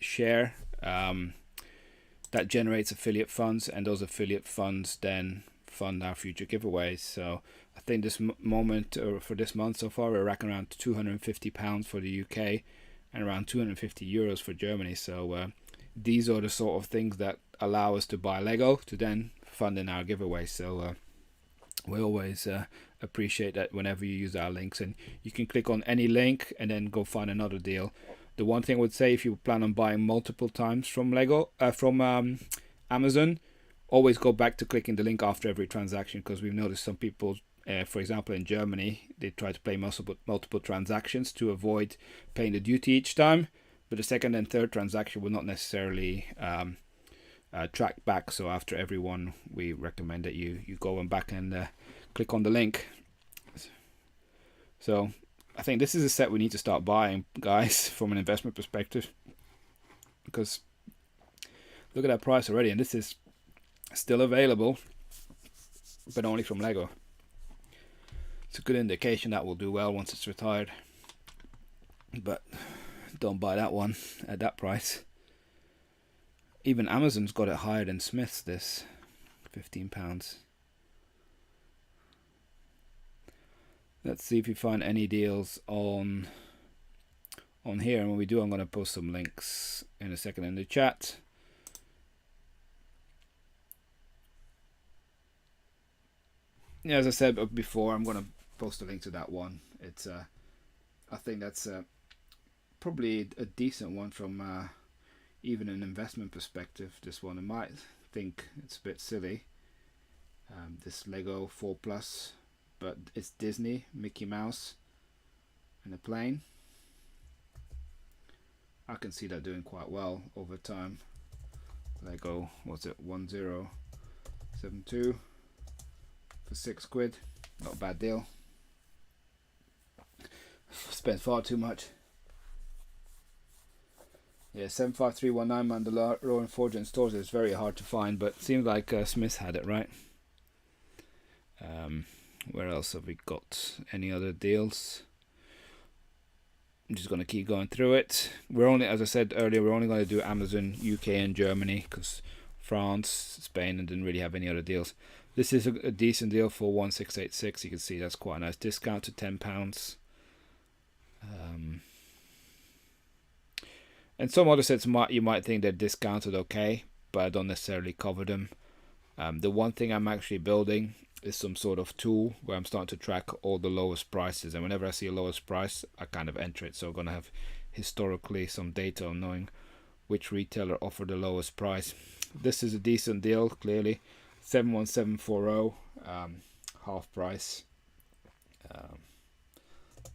S1: share, that generates affiliate funds, and those affiliate funds then fund our future giveaways. So I think this moment, or for this month so far, we're racking around £250 for the UK and around €250 for Germany. So these are the sort of things that allow us to buy Lego to then fund in our giveaway. So we always appreciate that whenever you use our links, and you can click on any link and then go find another deal. The one thing I would say, if you plan on buying multiple times from Amazon, always go back to clicking the link after every transaction, because we've noticed some people, for example in Germany, they try to play multiple transactions to avoid paying the duty each time, but the second and third transaction will not necessarily track back. So after every one, we recommend that you go back and click on the link. So I think this is a set we need to start buying, guys, from an investment perspective, because look at that price already, and this is still available, but only from Lego. It's a good indication that will do well once it's retired, but don't buy that one at that price. Even Amazon's got it higher than Smyths, this £15. Let's see if we find any deals on here, and when we do, I'm going to post some links in a second in the chat. Yeah, as I said before, I'm going to post a link to that one. It's I think that's probably a decent one from even an investment perspective. This one, I might think it's a bit silly, this Lego 4 Plus, but it's Disney, Mickey Mouse and a plane. I can see that doing quite well over time. Lego, what's it, 1072 for £6. Not a bad deal. Spent far too much. Yeah, 75319 Mandalorian Forge in stores is very hard to find, but it seems like Smith had it, right? Where else have we got? Any other deals? I'm just going to keep going through it. We're only, as I said earlier, we're only going to do Amazon, UK and Germany, because France, Spain, and didn't really have any other deals. This is a decent deal for 1686. You can see that's quite a nice discount to £10. And some other sets you might think they're discounted okay, but I don't necessarily cover them. The one thing I'm actually building is some sort of tool where I'm starting to track all the lowest prices, and whenever I see a lowest price, I kind of enter it. So I'm going to have historically some data on knowing which retailer offered the lowest price. This is a decent deal, clearly. 71740, half price.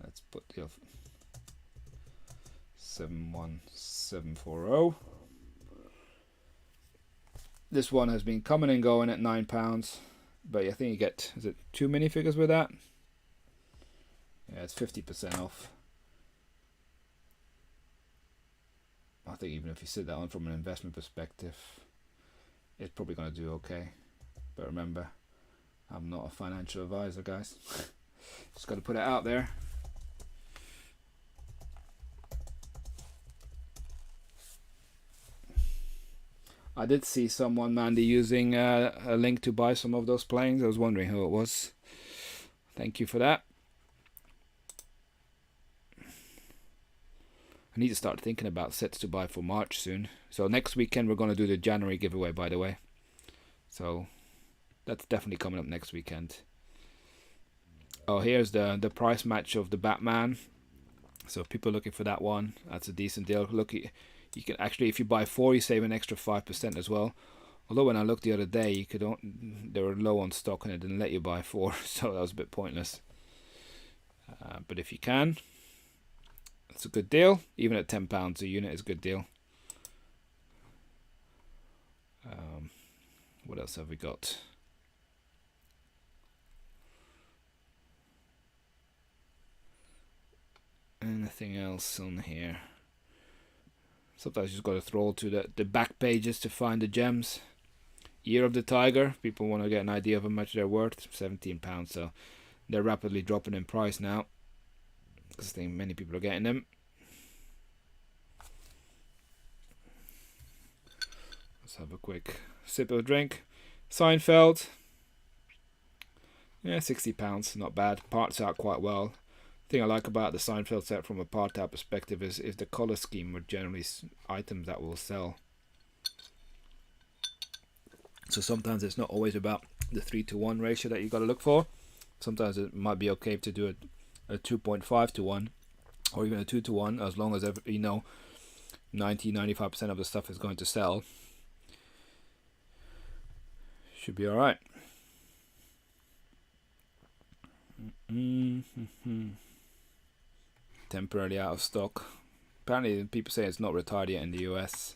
S1: Let's put the 71740. This one has been coming and going at £9, but I think you get, is it 2 minifigures with that? Yeah, it's 50% off. I think even if you sit that on from an investment perspective, it's probably going to do okay. But remember, I'm not a financial advisor, guys. Just got to put it out there. I did see someone, Mandy, using a link to buy some of those planes. I was wondering who it was. Thank you for that. I need to start thinking about sets to buy for March soon. So next weekend we're going to do the January giveaway, by the way. So that's definitely coming up next weekend. Oh, here's the price match of the Batman. So if people are looking for that one, that's a decent deal. Look, you can actually, if you buy 4, you save an extra 5% as well. Although when I looked the other day, they were low on stock and it didn't let you buy 4, so that was a bit pointless. But if you can, it's a good deal. Even at £10 a unit is a good deal. What else have we got? Anything else on here? Sometimes you just got to scroll to the back pages to find the gems. Year of the Tiger. People want to get an idea of how much they're worth. £17. So they're rapidly dropping in price now. because I think many people are getting them. Let's have a quick sip of a drink. Seinfeld. Yeah, £60, not bad. Parts out quite well. The thing I like about the Seinfeld set from a part out perspective is the color scheme are generally items that will sell. So sometimes it's not always about the 3-to-1 ratio that you got to look for. Sometimes it might be okay to do a 2.5-to-1 or even a 2-to-1, as long as 90-95% of the stuff is going to sell. Should be alright. Temporarily out of stock. Apparently people say it's not retired yet in the US,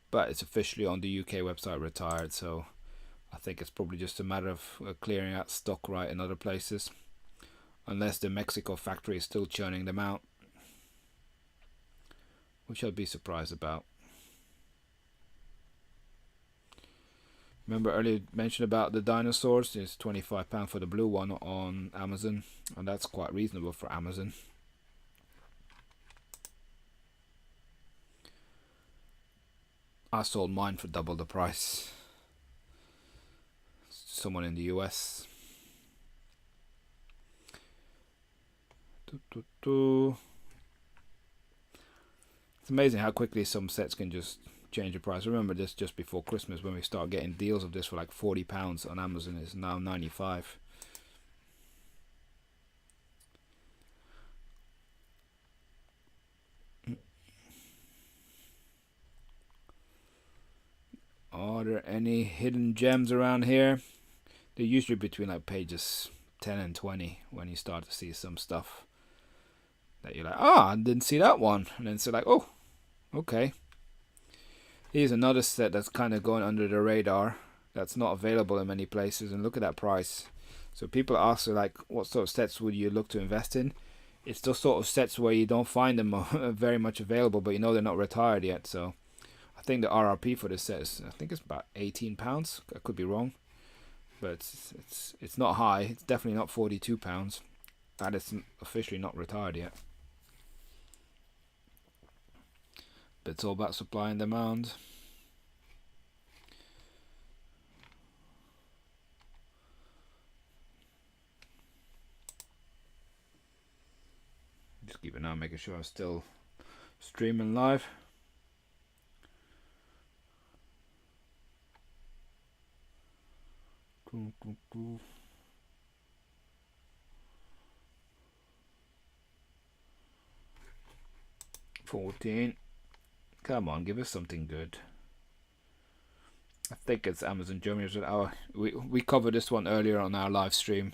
S1: but it's officially on the UK website retired, so I think it's probably just a matter of clearing out stock right in other places, unless the Mexico factory is still churning them out, which I'd be surprised about. Remember earlier mentioned about the dinosaurs? It's £25 for the blue one on Amazon, and that's quite reasonable for Amazon. I sold mine for double the price. Someone in the US. It's amazing how quickly some sets can just change the price. Remember this just before Christmas when we start getting deals of this for like £40 on Amazon. It's now £95. Are there any hidden gems around here? They're usually between like pages 10 and 20 when you start to see some stuff that you're like, I didn't see that one, and then it's like, oh, okay. Here's another set that's kind of going under the radar that's not available in many places, and look at that price. So people ask like, what sort of sets would you look to invest in? It's those sort of sets where you don't find them very much available, but you know they're not retired yet. So I think the RRP for this set is, I think it's about £18. I could be wrong, but it's not high. It's definitely not £42, and it's officially not retired yet. But it's all about supply and demand. Just keep an eye on making sure I'm still streaming live. $14. Come on, give us something good. I think it's Amazon Germany. We covered this one earlier on our live stream,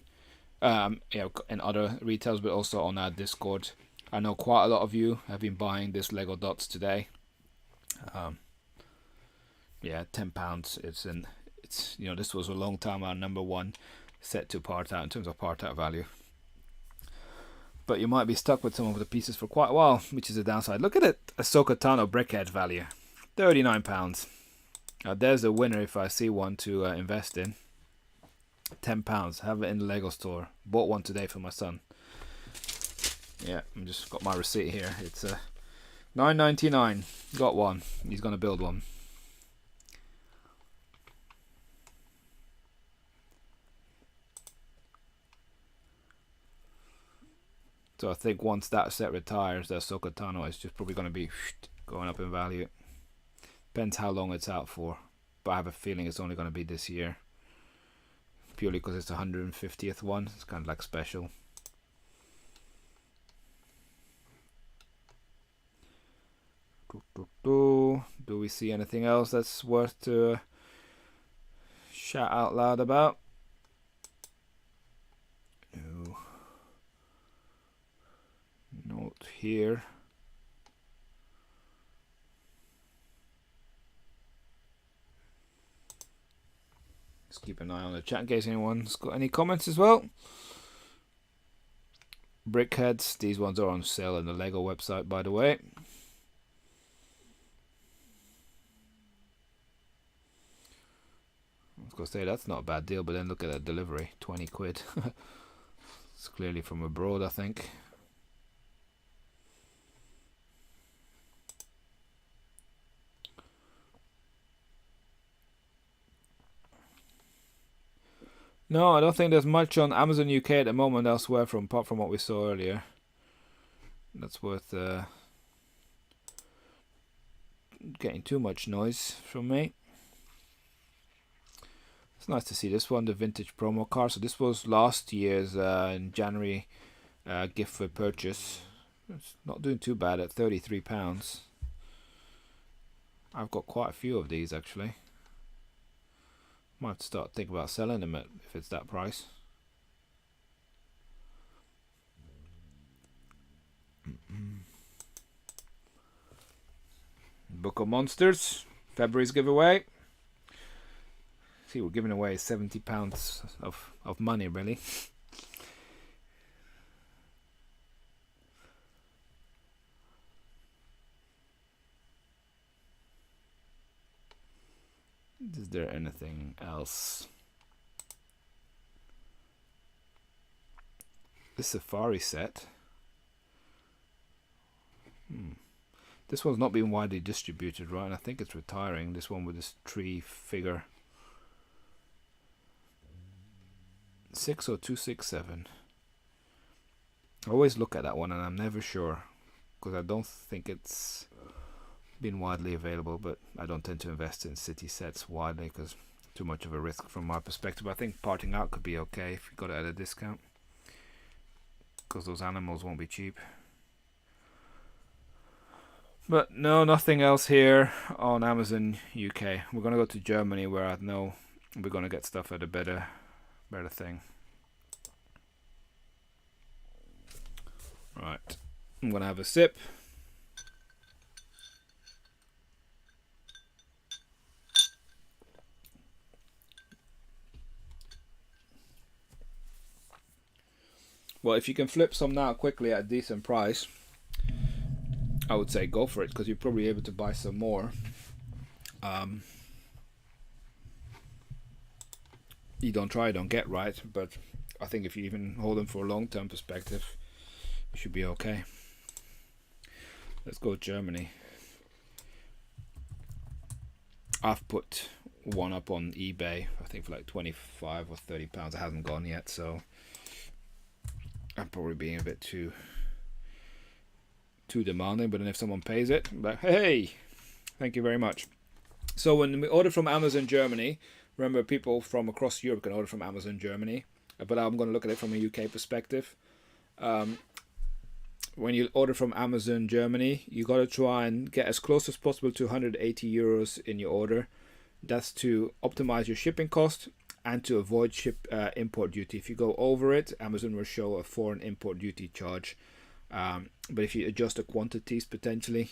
S1: in other retails, but also on our Discord. I know quite a lot of you have been buying this Lego Dots today. Yeah, £10. It's this was a long time our number one set to part out in terms of part out value. But you might be stuck with some of the pieces for quite a while, which is a downside. Look at it, Ahsoka Tano brickhead value, £39. Now there's a winner if I see one to invest in. £10. Have it in the Lego store. Bought one today for my son. Yeah, I just got my receipt here. It's $9.99. Got one. He's gonna build one. So I think once that set retires, the Ahsoka Tano is just probably going to be going up in value. Depends how long it's out for, but I have a feeling it's only going to be this year. Purely because it's the 150th one. It's kind of like special. Do we see anything else that's worth to shout out loud about? No. Note here. Just keep an eye on the chat in case anyone's got any comments as well. Brickheads, these ones are on sale on the Lego website, by the way. I was going to say that's not a bad deal, but then look at that delivery, 20 quid. It's clearly from abroad, I think. No, I don't think there's much on Amazon UK at the moment elsewhere from apart from what we saw earlier. That's worth getting too much noise from me. It's nice to see this one, the vintage promo card. So this was last year's in January gift for purchase. It's not doing too bad at £33. I've got quite a few of these actually. Might have to start thinking about selling them if it's that price. Book of Monsters, February's giveaway. See, we're giving away £70 of money, really. Is there anything else? This Safari set. This one's not been widely distributed, right? And I think it's retiring. This one with this tree figure. 60267. I always look at that one and I'm never sure because I don't think it's been widely available, but I don't tend to invest in city sets widely because too much of a risk from my perspective. I think parting out could be okay if you got it at a discount because those animals won't be cheap. But no, nothing else here on Amazon UK. We're gonna go to Germany where I know we're gonna get stuff at a better thing. Right, I'm gonna have a sip. Well, if you can flip some now quickly at a decent price, I would say go for it because you're probably able to buy some more. You don't try, don't get, right? But I think if you even hold them for a long-term perspective, you should be okay. Let's go Germany. I've put one up on eBay, I think for like 25 or 30 pounds. It hasn't gone yet, so I'm probably being a bit too demanding. But then if someone pays it, I'm like, hey, thank you very much. So when we order from Amazon Germany, remember people from across Europe can order from Amazon Germany, but I'm going to look at it from a UK perspective. When you order from Amazon Germany, you got to try and get as close as possible to 180 euros in your order. That's to optimize your shipping cost and to avoid import duty. If you go over it, Amazon will show a foreign import duty charge. But if you adjust the quantities potentially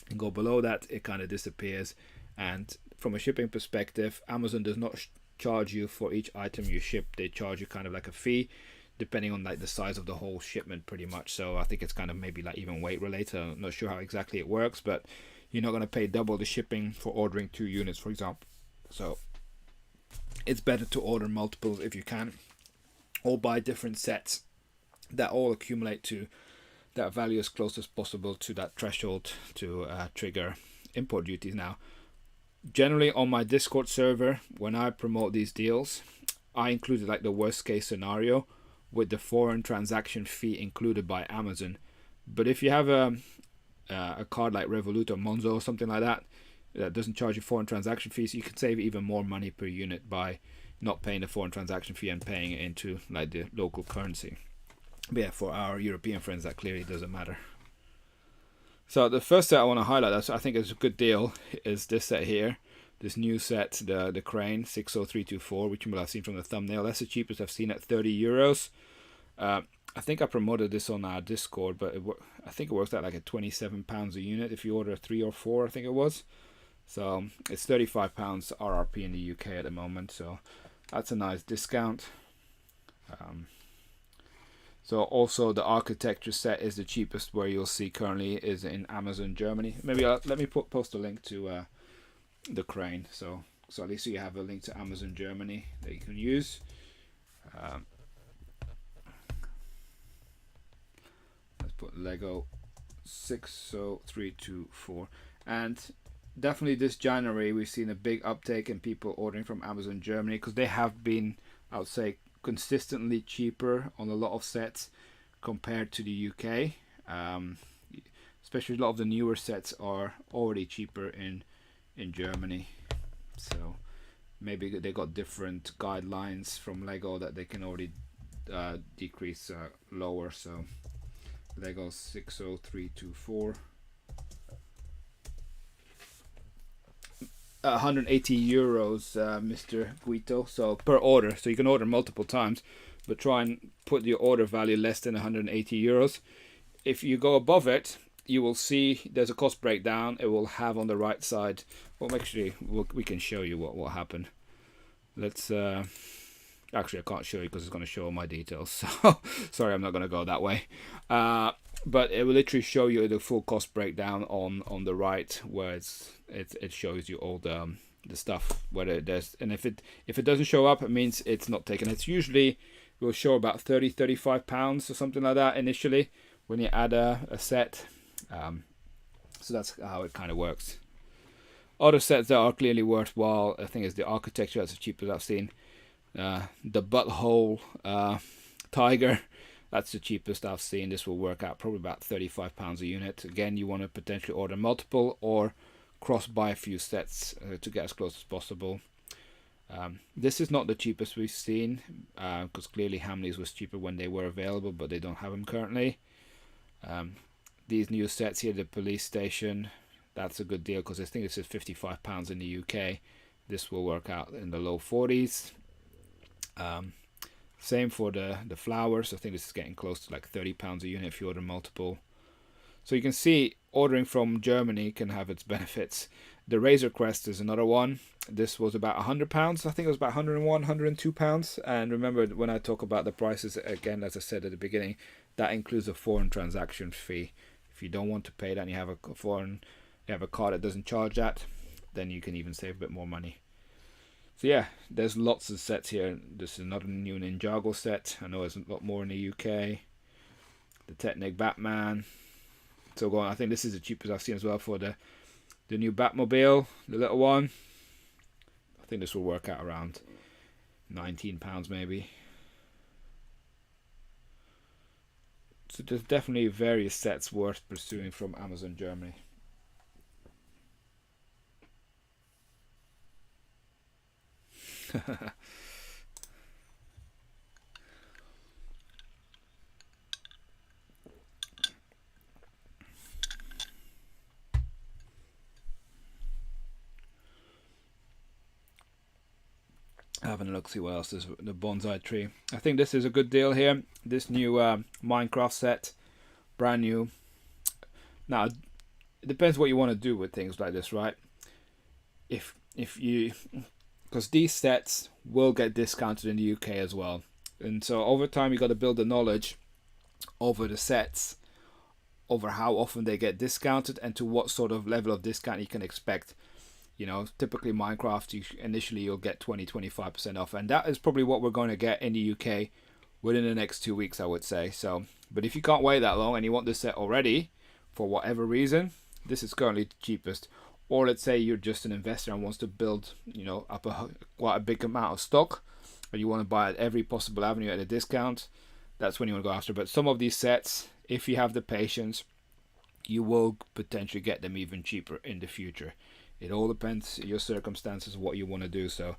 S1: and go below that, it kind of disappears. And from a shipping perspective, Amazon does not charge you for each item you ship. They charge you kind of like a fee depending on like the size of the whole shipment pretty much. So I think it's kind of maybe like even weight related. I'm not sure how exactly it works, but you're not going to pay double the shipping for ordering 2 units, for example. So it's better to order multiples if you can, or buy different sets that all accumulate to that value as close as possible to that threshold to trigger import duties. Now, generally on my Discord server, when I promote these deals, I included like the worst case scenario with the foreign transaction fee included by Amazon. But if you have a card like Revolut or Monzo or something like that that doesn't charge you foreign transaction fees, you can save even more money per unit by not paying the foreign transaction fee and paying it into like the local currency. But yeah, for our European friends, that clearly doesn't matter. So the first set I want to highlight that I think is a good deal is this set here. This new set, the Crane 60324, which you will have seen from the thumbnail. That's the cheapest I've seen at 30 euros. I think I promoted this on our Discord, but I think it works out like at £27 a unit if you order 3 or 4, I think it was. So it's £35 RRP in the UK at the moment, so that's a nice discount. So also the architecture set is the cheapest where you'll see currently is in Amazon Germany. Maybe let me post a link to the Crane, so at least you have a link to Amazon Germany that you can use. Let's put Lego 60324, and definitely this January we've seen a big uptake in people ordering from Amazon Germany because they have been I would say consistently cheaper on a lot of sets compared to the UK. Especially a lot of the newer sets are already cheaper in Germany. So maybe they got different guidelines from Lego that they can already decrease lower. So Lego 60324. 180 euros, Mr. Guito. So per order, so you can order multiple times, but try and put your order value less than 180 euros. If you go above it, you will see there's a cost breakdown. It will have on the right side. Well, actually, we can show you what happened. Let's actually, I can't show you because it's going to show all my details. So sorry, I'm not going to go that way. But it will literally show you the full cost breakdown on the right, where it shows you all the stuff, whether there's, and if it doesn't show up, it means it's not taken. It's usually will show about 35 pounds or something like that initially when you add a set. So that's how it kind of works. Other sets that are clearly worthwhile, I think, is the architecture. That's the cheapest I've seen. The butthole tiger, that's the cheapest I've seen. This will work out probably about 35 pounds a unit. Again, you want to potentially order multiple or cross buy a few sets to get as close as possible. This is not the cheapest we've seen, because clearly Hamleys was cheaper when they were available, but they don't have them currently. These new sets here, the police station, that's a good deal because I think this is £55 in the UK. This will work out in the low 40s. Same for the flowers. I think this is getting close to like £30 a unit if you order multiple. So you can see ordering from Germany can have its benefits. The Razor Crest is another one. This was about £100. I think it was about £101, £102. And remember, when I talk about the prices, again, as I said at the beginning, that includes a foreign transaction fee. If you don't want to pay that and you have a card that doesn't charge that, then you can even save a bit more money. So yeah, there's lots of sets here. This is another new Ninjago set. I know there's a lot more in the UK. The Technic Batman. So go on. I think this is the cheapest I've seen as well for the new Batmobile, the little one. I think this will work out around £19 maybe. So there's definitely various sets worth pursuing from Amazon Germany. Having a look, see what else is the bonsai tree. I think this is a good deal here. This new Minecraft set, brand new. Now, it depends what you want to do with things like this, right? If you, because these sets will get discounted in the UK as well, and so over time you got to build the knowledge over the sets, over how often they get discounted and to what sort of level of discount you can expect. You know, typically Minecraft, initially you'll get 20-25% off, and that is probably what we're going to get in the UK within the next 2 weeks, I would say. So, but if you can't wait that long and you want this set already for whatever reason, this is currently the cheapest. Or let's say you're just an investor and wants to build, you know, up quite a big amount of stock, and you want to buy at every possible avenue at a discount. That's when you want to go after. But some of these sets, if you have the patience, you will potentially get them even cheaper in the future. It all depends on your circumstances, what you want to do. So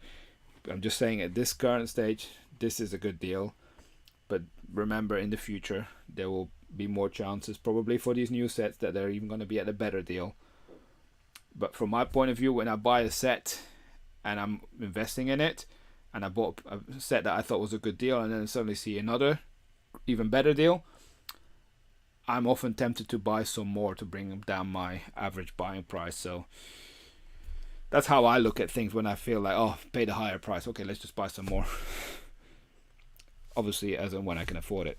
S1: I'm just saying at this current stage, this is a good deal. But remember, in the future, there will be more chances probably for these new sets that they're even going to be at a better deal. But from my point of view, when I buy a set and I'm investing in it, and I bought a set that I thought was a good deal, and then suddenly see another even better deal, I'm often tempted to buy some more to bring down my average buying price. So that's how I look at things when I feel like, oh, pay the higher price. Okay, let's just buy some more. Obviously, as and when I can afford it.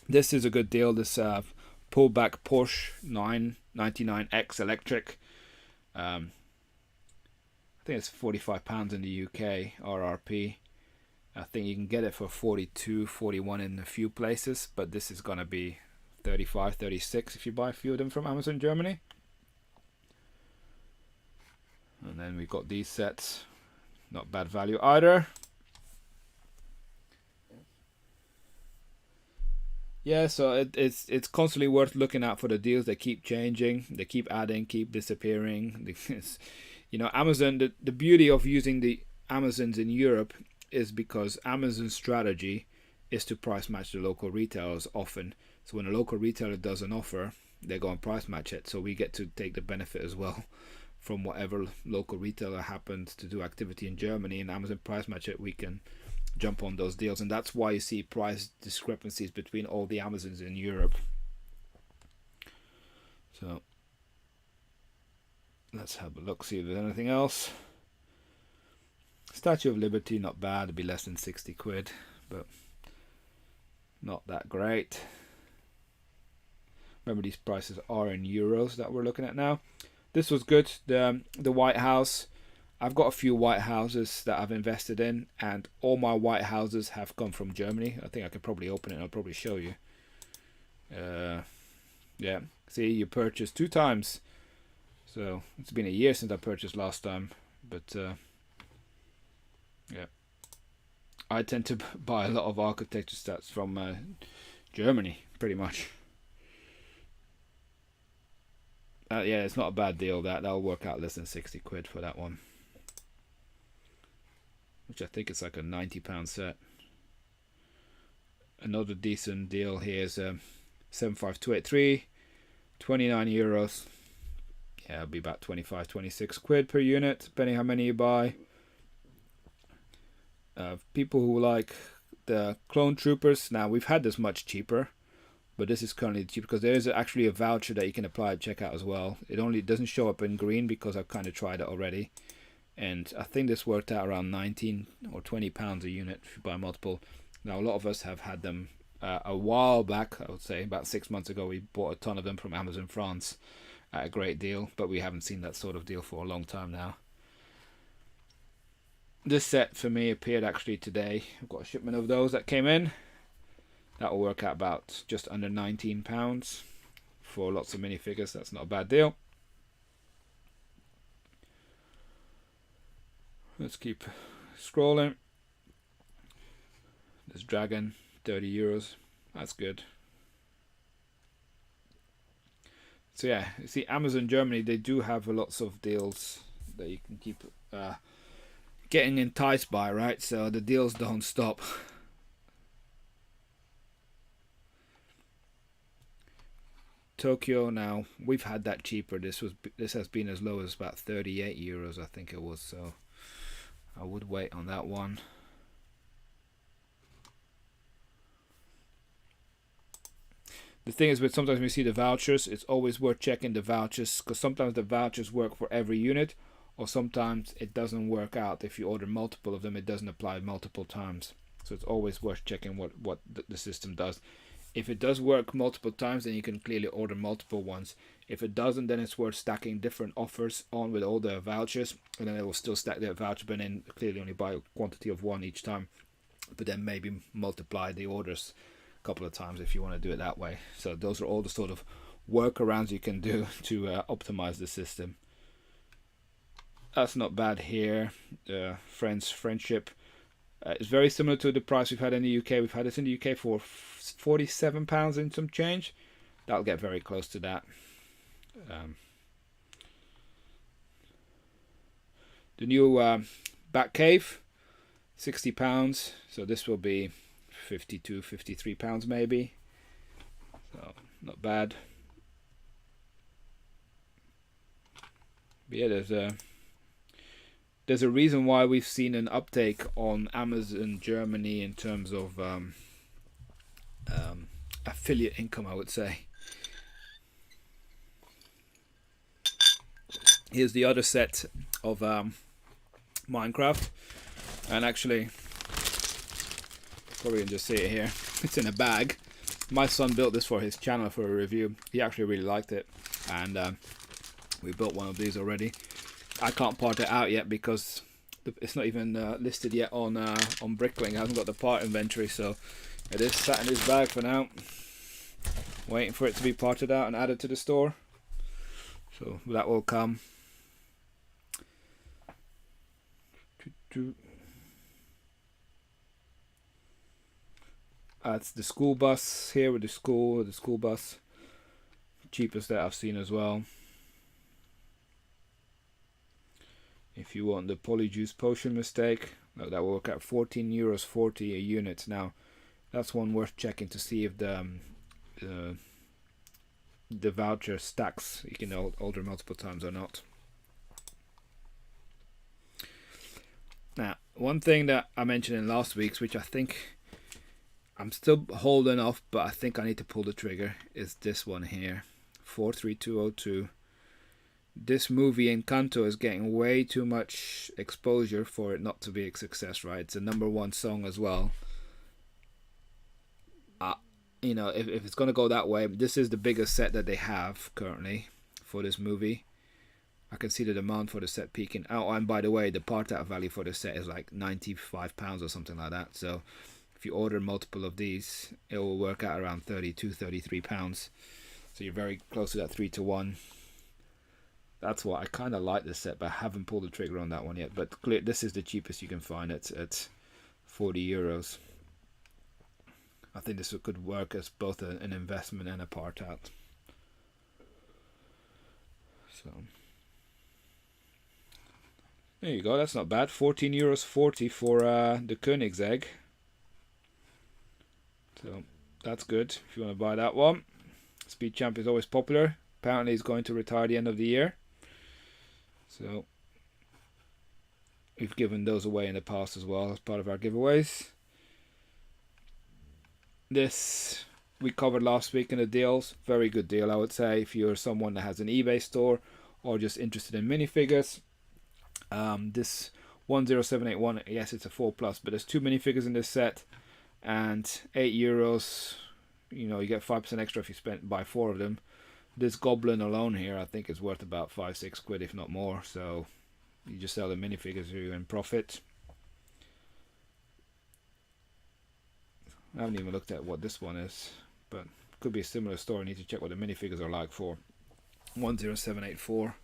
S1: This is a good deal. This pullback Porsche 999X electric. I think it's £45 in the UK RRP. I think you can get it for 42, 41 in a few places, but this is going to be 35, 36 if you buy a few of them from Amazon Germany. And then we've got these sets, not bad value either. Yeah, so it's constantly worth looking out for the deals. They keep changing, they keep adding, keep disappearing. You know, Amazon. The beauty of using the Amazons in Europe is because Amazon's strategy is to price match the local retailers often. So when a local retailer does an offer, they go and price match it. So we get to take the benefit as well from whatever local retailer happens to do activity in Germany, and Amazon price match it. We can jump on those deals, and that's why you see price discrepancies between all the Amazons in Europe. So let's have a look, see if there's anything else. Statue of Liberty, not bad. It'd be less than 60 quid, but not that great. Remember, these prices are in euros that we're looking at now. This was good. The White House. I've got a few White Houses that I've invested in, and all my White Houses have come from Germany. I think I could probably open it and I'll probably show you. Yeah, see, you purchased 2 times. So it's been a year since I purchased last time, but yeah, I tend to buy a lot of architecture stats from Germany, pretty much. Yeah, it's not a bad deal. That'll work out less than 60 quid for that one, which I think is like a £90 set. Another decent deal here is 75283, 29 euros. Yeah, it'll be about 25, 26 quid per unit, depending how many you buy. People who like the Clone Troopers, now we've had this much cheaper, but this is currently cheap because there is actually a voucher that you can apply at checkout as well. It only doesn't show up in green because I've kind of tried it already, and I think this worked out around 19 or 20 pounds a unit if you buy multiple. Now a lot of us have had them a while back. I would say about 6 months ago we bought a ton of them from Amazon France at a great deal, but we haven't seen that sort of deal for a long time now. This set for me appeared actually today. I've got a shipment of those that came in. That'll work out about just under £19 for lots of minifigures. That's not a bad deal. Let's keep scrolling. This dragon, 30 euros. That's good. So yeah, you see, Amazon Germany, they do have lots of deals that you can keep getting enticed by, right? So the deals don't stop. Tokyo, now we've had that cheaper. This has been as low as about 38 euros, I think it was. So I would wait on that one. The thing is, with sometimes we see the vouchers, it's always worth checking the vouchers, because sometimes the vouchers work for every unit, or sometimes it doesn't work out. If you order multiple of them, it doesn't apply multiple times. So it's always worth checking what the system does. If it does work multiple times, then you can clearly order multiple ones. If it doesn't, then it's worth stacking different offers on with all the vouchers, and then it will still stack that voucher, but then clearly only buy a quantity of one each time, but then maybe multiply the orders a couple of times if you want to do it that way. So those are all the sort of workarounds you can do to optimize the system. That's not bad here. Friendship is very similar to the price we've had in the UK. We've had this in the UK for £47 and some change. That'll get very close to that. The new Batcave, £60. So this will be £52, £53 maybe. So not bad. But yeah, there's a reason why we've seen an uptake on Amazon Germany in terms of affiliate income, I would say. Here's the other set of Minecraft, and actually probably can just see it here. It's in a bag. My son built this for his channel for a review. He actually really liked it, and we built one of these already. I can't part it out yet because it's not even listed yet on Bricklink. It hasn't got the part inventory, so it is sat in his bag for now, waiting for it to be parted out and added to the store. So that will come. It's the school bus here with the school bus. Cheapest that I've seen as well. If you want the Polyjuice potion mistake, that will work out €14.40 a unit. Now, that's one worth checking to see if the voucher stacks. You can order multiple times or not. Now, one thing that I mentioned in last week's, which I think I'm still holding off, but I think I need to pull the trigger, is this one here, 43202. This movie Encanto is getting way too much exposure for it not to be a success, right? It's a #1 song as well. If it's going to go that way, this is the biggest set that they have currently for this movie. I can see the demand for the set peaking. Oh, and by the way, the part-out value for the set is like £95 or something like that. So if you order multiple of these, it will work out around £32-33. So you're very close to that 3-to-1. That's why I kind of like this set, but I haven't pulled the trigger on that one yet. But this is the cheapest you can find it at €40. I think this could work as both an investment and a part-out. So there you go, that's not bad. €14.40 for the Koenigsegg. So that's good if you want to buy that one. Speed Champ is always popular. Apparently he's going to retire at the end of the year. So we've given those away in the past as well as part of our giveaways. This we covered last week in the deals. Very good deal, I would say, if you're someone that has an eBay store or just interested in minifigures. This 10781, yes, it's a 4+, but there's 2 minifigures in this set, and €8. You get 5% extra if you buy 4 of them. This goblin alone here, I think, is worth about 5-6 quid, if not more. So you just sell the minifigures, you're in profit. I haven't even looked at what this one is, but could be a similar story. I need to check what the minifigures are like for 10784.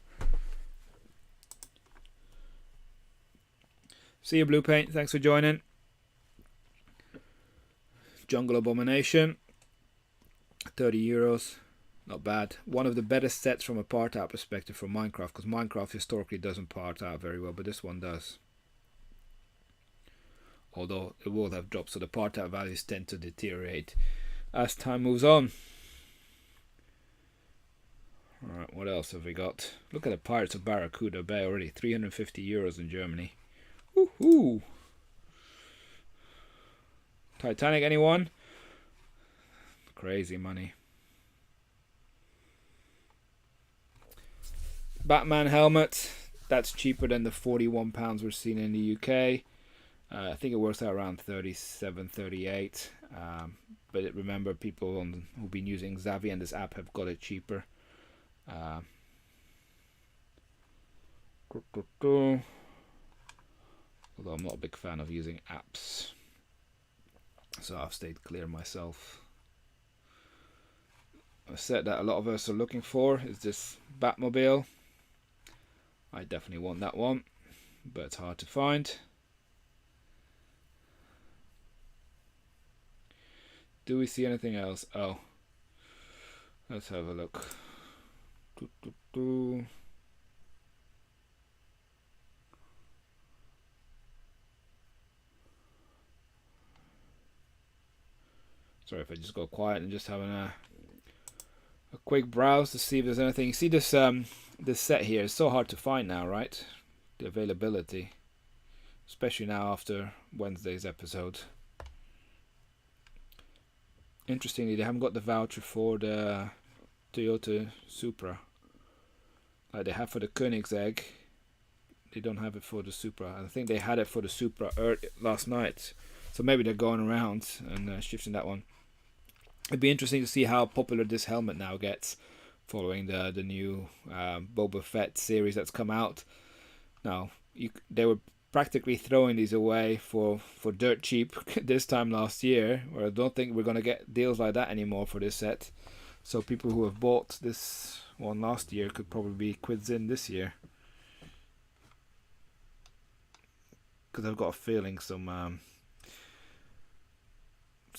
S1: See you, Blue Paint. Thanks for joining. Jungle Abomination, €30. Not bad. One of the better sets from a part-out perspective from Minecraft, because Minecraft historically doesn't part out very well, but this one does. Although it will have dropped, so the part-out values tend to deteriorate as time moves on. Alright, what else have we got? Look at the Pirates of Barracuda Bay already. €350 in Germany. Woohoo! Titanic, anyone? Crazy money. Batman helmet. That's cheaper than the £41 we're seeing in the UK. I think it works out around 37, 38. But remember, people who've been using Zavvi and this app have got it cheaper. Although I'm not a big fan of using apps, so I've stayed clear myself. A set that a lot of us are looking for is this Batmobile. I definitely want that one, but it's hard to find. Do we see anything else? Oh, let's have a look. Sorry if I just go quiet and just having a quick browse to see if there's anything. You see this this set here is so hard to find now, right? The availability, especially now after Wednesday's episode. Interestingly, they haven't got the voucher for the Toyota Supra like they have for the Koenigsegg. They don't have it for the Supra. I think they had it for the Supra last night, so maybe they're going around and shifting that one. It'd be interesting to see how popular this helmet now gets following the new Boba Fett series that's come out. Now, they were practically throwing these away for dirt cheap this time last year, or I don't think we're going to get deals like that anymore for this set. So people who have bought this one last year could probably be quids in this year. Because I've got a feeling some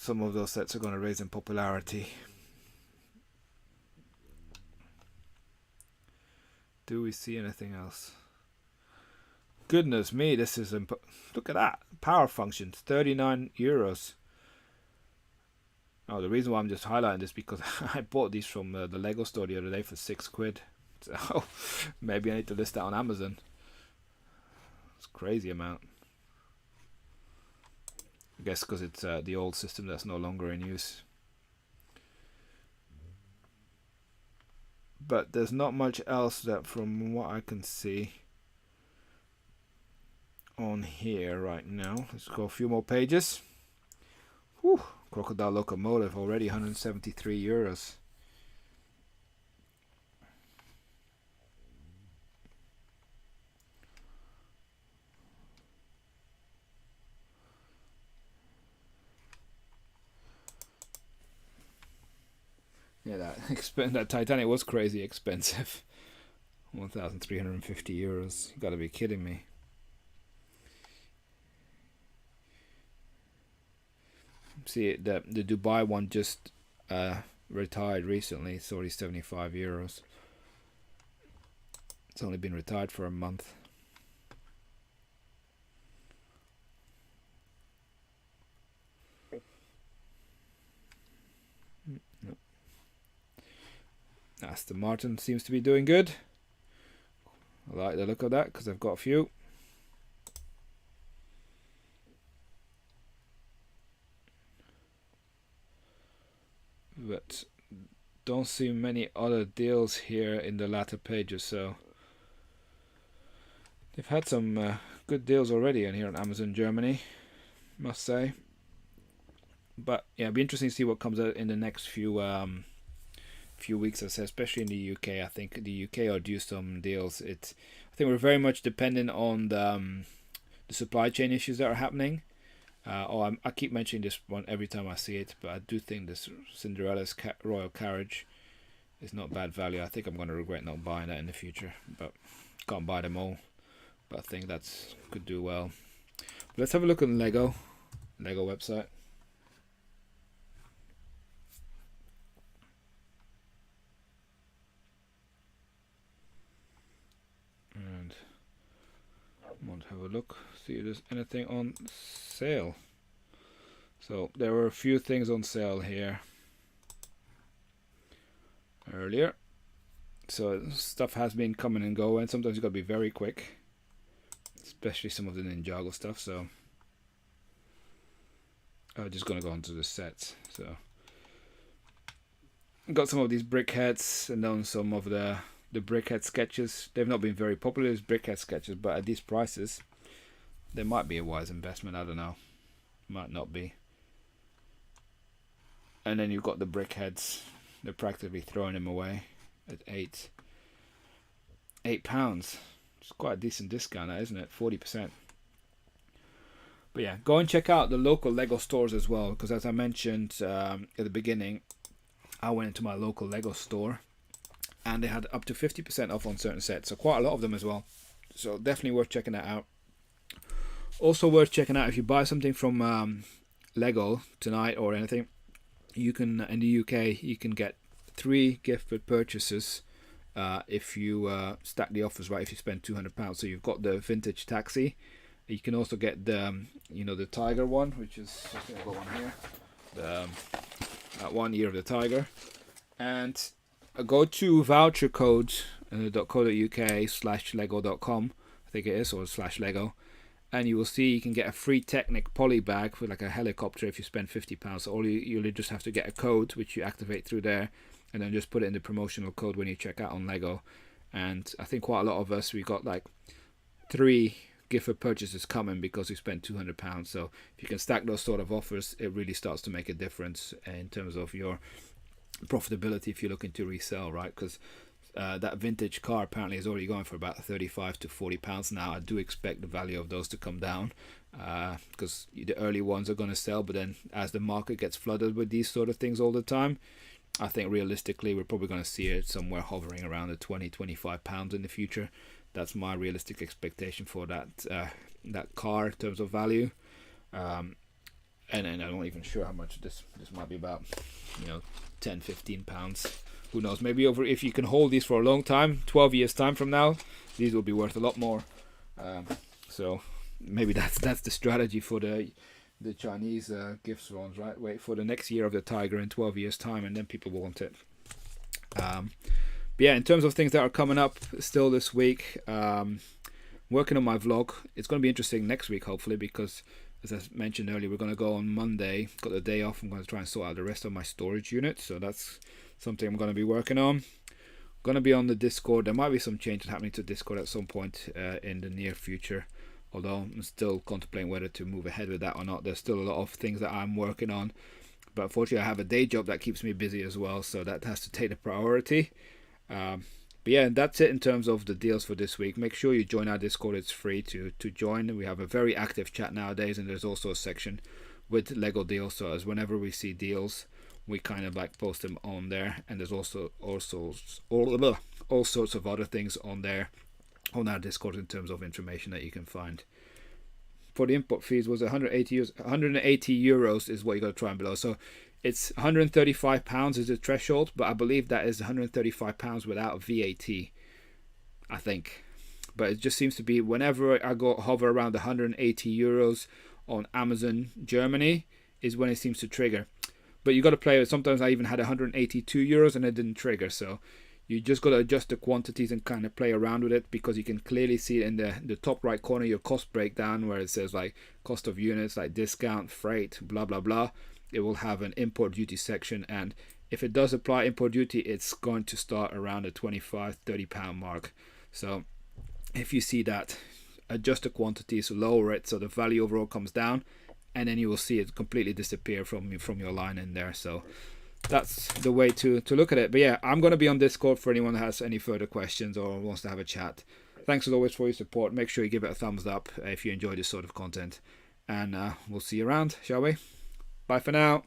S1: some of those sets are going to raise in popularity. Do we see anything else? Goodness me, this is look at that. Power functions, 39 euros. Oh, the reason why I'm just highlighting this because I bought these from the Lego store the other day for £6. So maybe I need to list that on Amazon. It's a crazy amount. I guess because it's the old system that's no longer in use. But there's not much else that, from what I can see, on here right now. Let's go a few more pages. Whew. Crocodile locomotive already 173 euros. Yeah, that Titanic was crazy expensive. 1,350 euros. You gotta be kidding me. See, the Dubai one just retired recently. It's already 75 euros. It's only been retired for a month. No. Aston Martin seems to be doing good. I like the look of that because I've got a few. But don't see many other deals here in the latter pages, so they've had some good deals already in here on Amazon Germany, must say. But yeah, it'll be interesting to see what comes out in the next few weeks, I say, especially in the UK. I think the UK are due some deals. I think we're very much dependent on the supply chain issues that are happening. I keep mentioning this one every time I see it, but I do think this Cinderella's Royal Carriage is not bad value. I think I'm going to regret not buying that in the future, but can't buy them all. But I think that's could do well. But let's have a look at the Lego website. And I want to have a look, see if there's anything on sale. So there were a few things on sale here earlier. So stuff has been coming and going. Sometimes you got to be very quick, especially some of the Ninjago stuff. So I'm just gonna go onto the sets. So got some of these brickheads and then some of the brickhead sketches. They've not been very popular as brickhead sketches, but at these prices they might be a wise investment. I don't know, might not be. And then you've got the brickheads. They're practically throwing them away at £8. It's quite a decent discount, isn't it? 40%. But yeah, go and check out the local Lego stores as well, because as I mentioned at the beginning, I went into my local Lego store and they had up to 50% off on certain sets, so quite a lot of them as well. So definitely worth checking that out. Also worth checking out if you buy something from Lego tonight or anything, you can, in the UK, you can get 3 gifted purchases if you stack the offers right. If you spend £200, so you've got the vintage taxi. You can also get the the tiger one, which is, I think I've got one here, that one, Year of the Tiger, and go to voucher code .co.uk/lego.com, I think it is, or /lego, and you will see you can get a free Technic poly bag for like a helicopter if you spend £50. So all you just have to get a code which you activate through there, and then just put it in the promotional code when you check out on Lego. And I think quite a lot of us, we got like 3 gift purchases coming because we spent £200. So if you can stack those sort of offers, it really starts to make a difference in terms of your profitability if you're looking to resell, right? Because that vintage car apparently is already going for about £35 to £40 now. I do expect the value of those to come down because the early ones are going to sell, but then as the market gets flooded with these sort of things all the time, I think realistically we're probably going to see it somewhere hovering around the £20-25 in the future. That's my realistic expectation for that car in terms of value. and I'm not even sure how much this might be about, 10-15 pounds, who knows, maybe over, if you can hold these for a long time, 12 years time from now, these will be worth a lot more. So maybe that's the strategy for the Chinese gifts ones, right? Wait for the next year of the tiger in 12 years time, and then people will want it. But yeah, in terms of things that are coming up still this week, working on my vlog. It's going to be interesting next week, hopefully, because as I mentioned earlier, we're going to go on Monday. Got the day off. I'm going to try and sort out the rest of my storage unit. So that's something I'm going to be working on. Going to be on the Discord. There might be some changes happening to Discord at some point in the near future. Although I'm still contemplating whether to move ahead with that or not. There's still a lot of things that I'm working on. But unfortunately, I have a day job that keeps me busy as well. So that has to take the priority. But yeah, that's it in terms of the deals for this week. Make sure you join our Discord. It's free to join. We have a very active chat nowadays, and there's also a section with Lego deals. So as whenever we see deals, we kind of like post them on there. And there's also all sorts of other things on there on our Discord in terms of information that you can find. For the import fees, was 180 euros is what you got to try and below. So it's £135 is the threshold, but I believe that is £135 without VAT, I think. But it just seems to be whenever I go hover around 180 euros on Amazon Germany is when it seems to trigger. But you got to play it. Sometimes I even had 182 euros and it didn't trigger. So you just got to adjust the quantities and kind of play around with it, because you can clearly see in the top right corner your cost breakdown where it says like cost of units, like discount, freight, blah blah blah. It will have an import duty section, and if it does apply import duty, it's going to start around the £25-30 mark. So if you see that, adjust the quantities, lower it so the value overall comes down, and then you will see it completely disappear from your line in there. So that's the way to look at it. But yeah, I'm going to be on Discord for anyone that has any further questions or wants to have a chat. Thanks as always for your support. Make sure you give it a thumbs up if you enjoy this sort of content, and we'll see you around, shall we? Bye for now.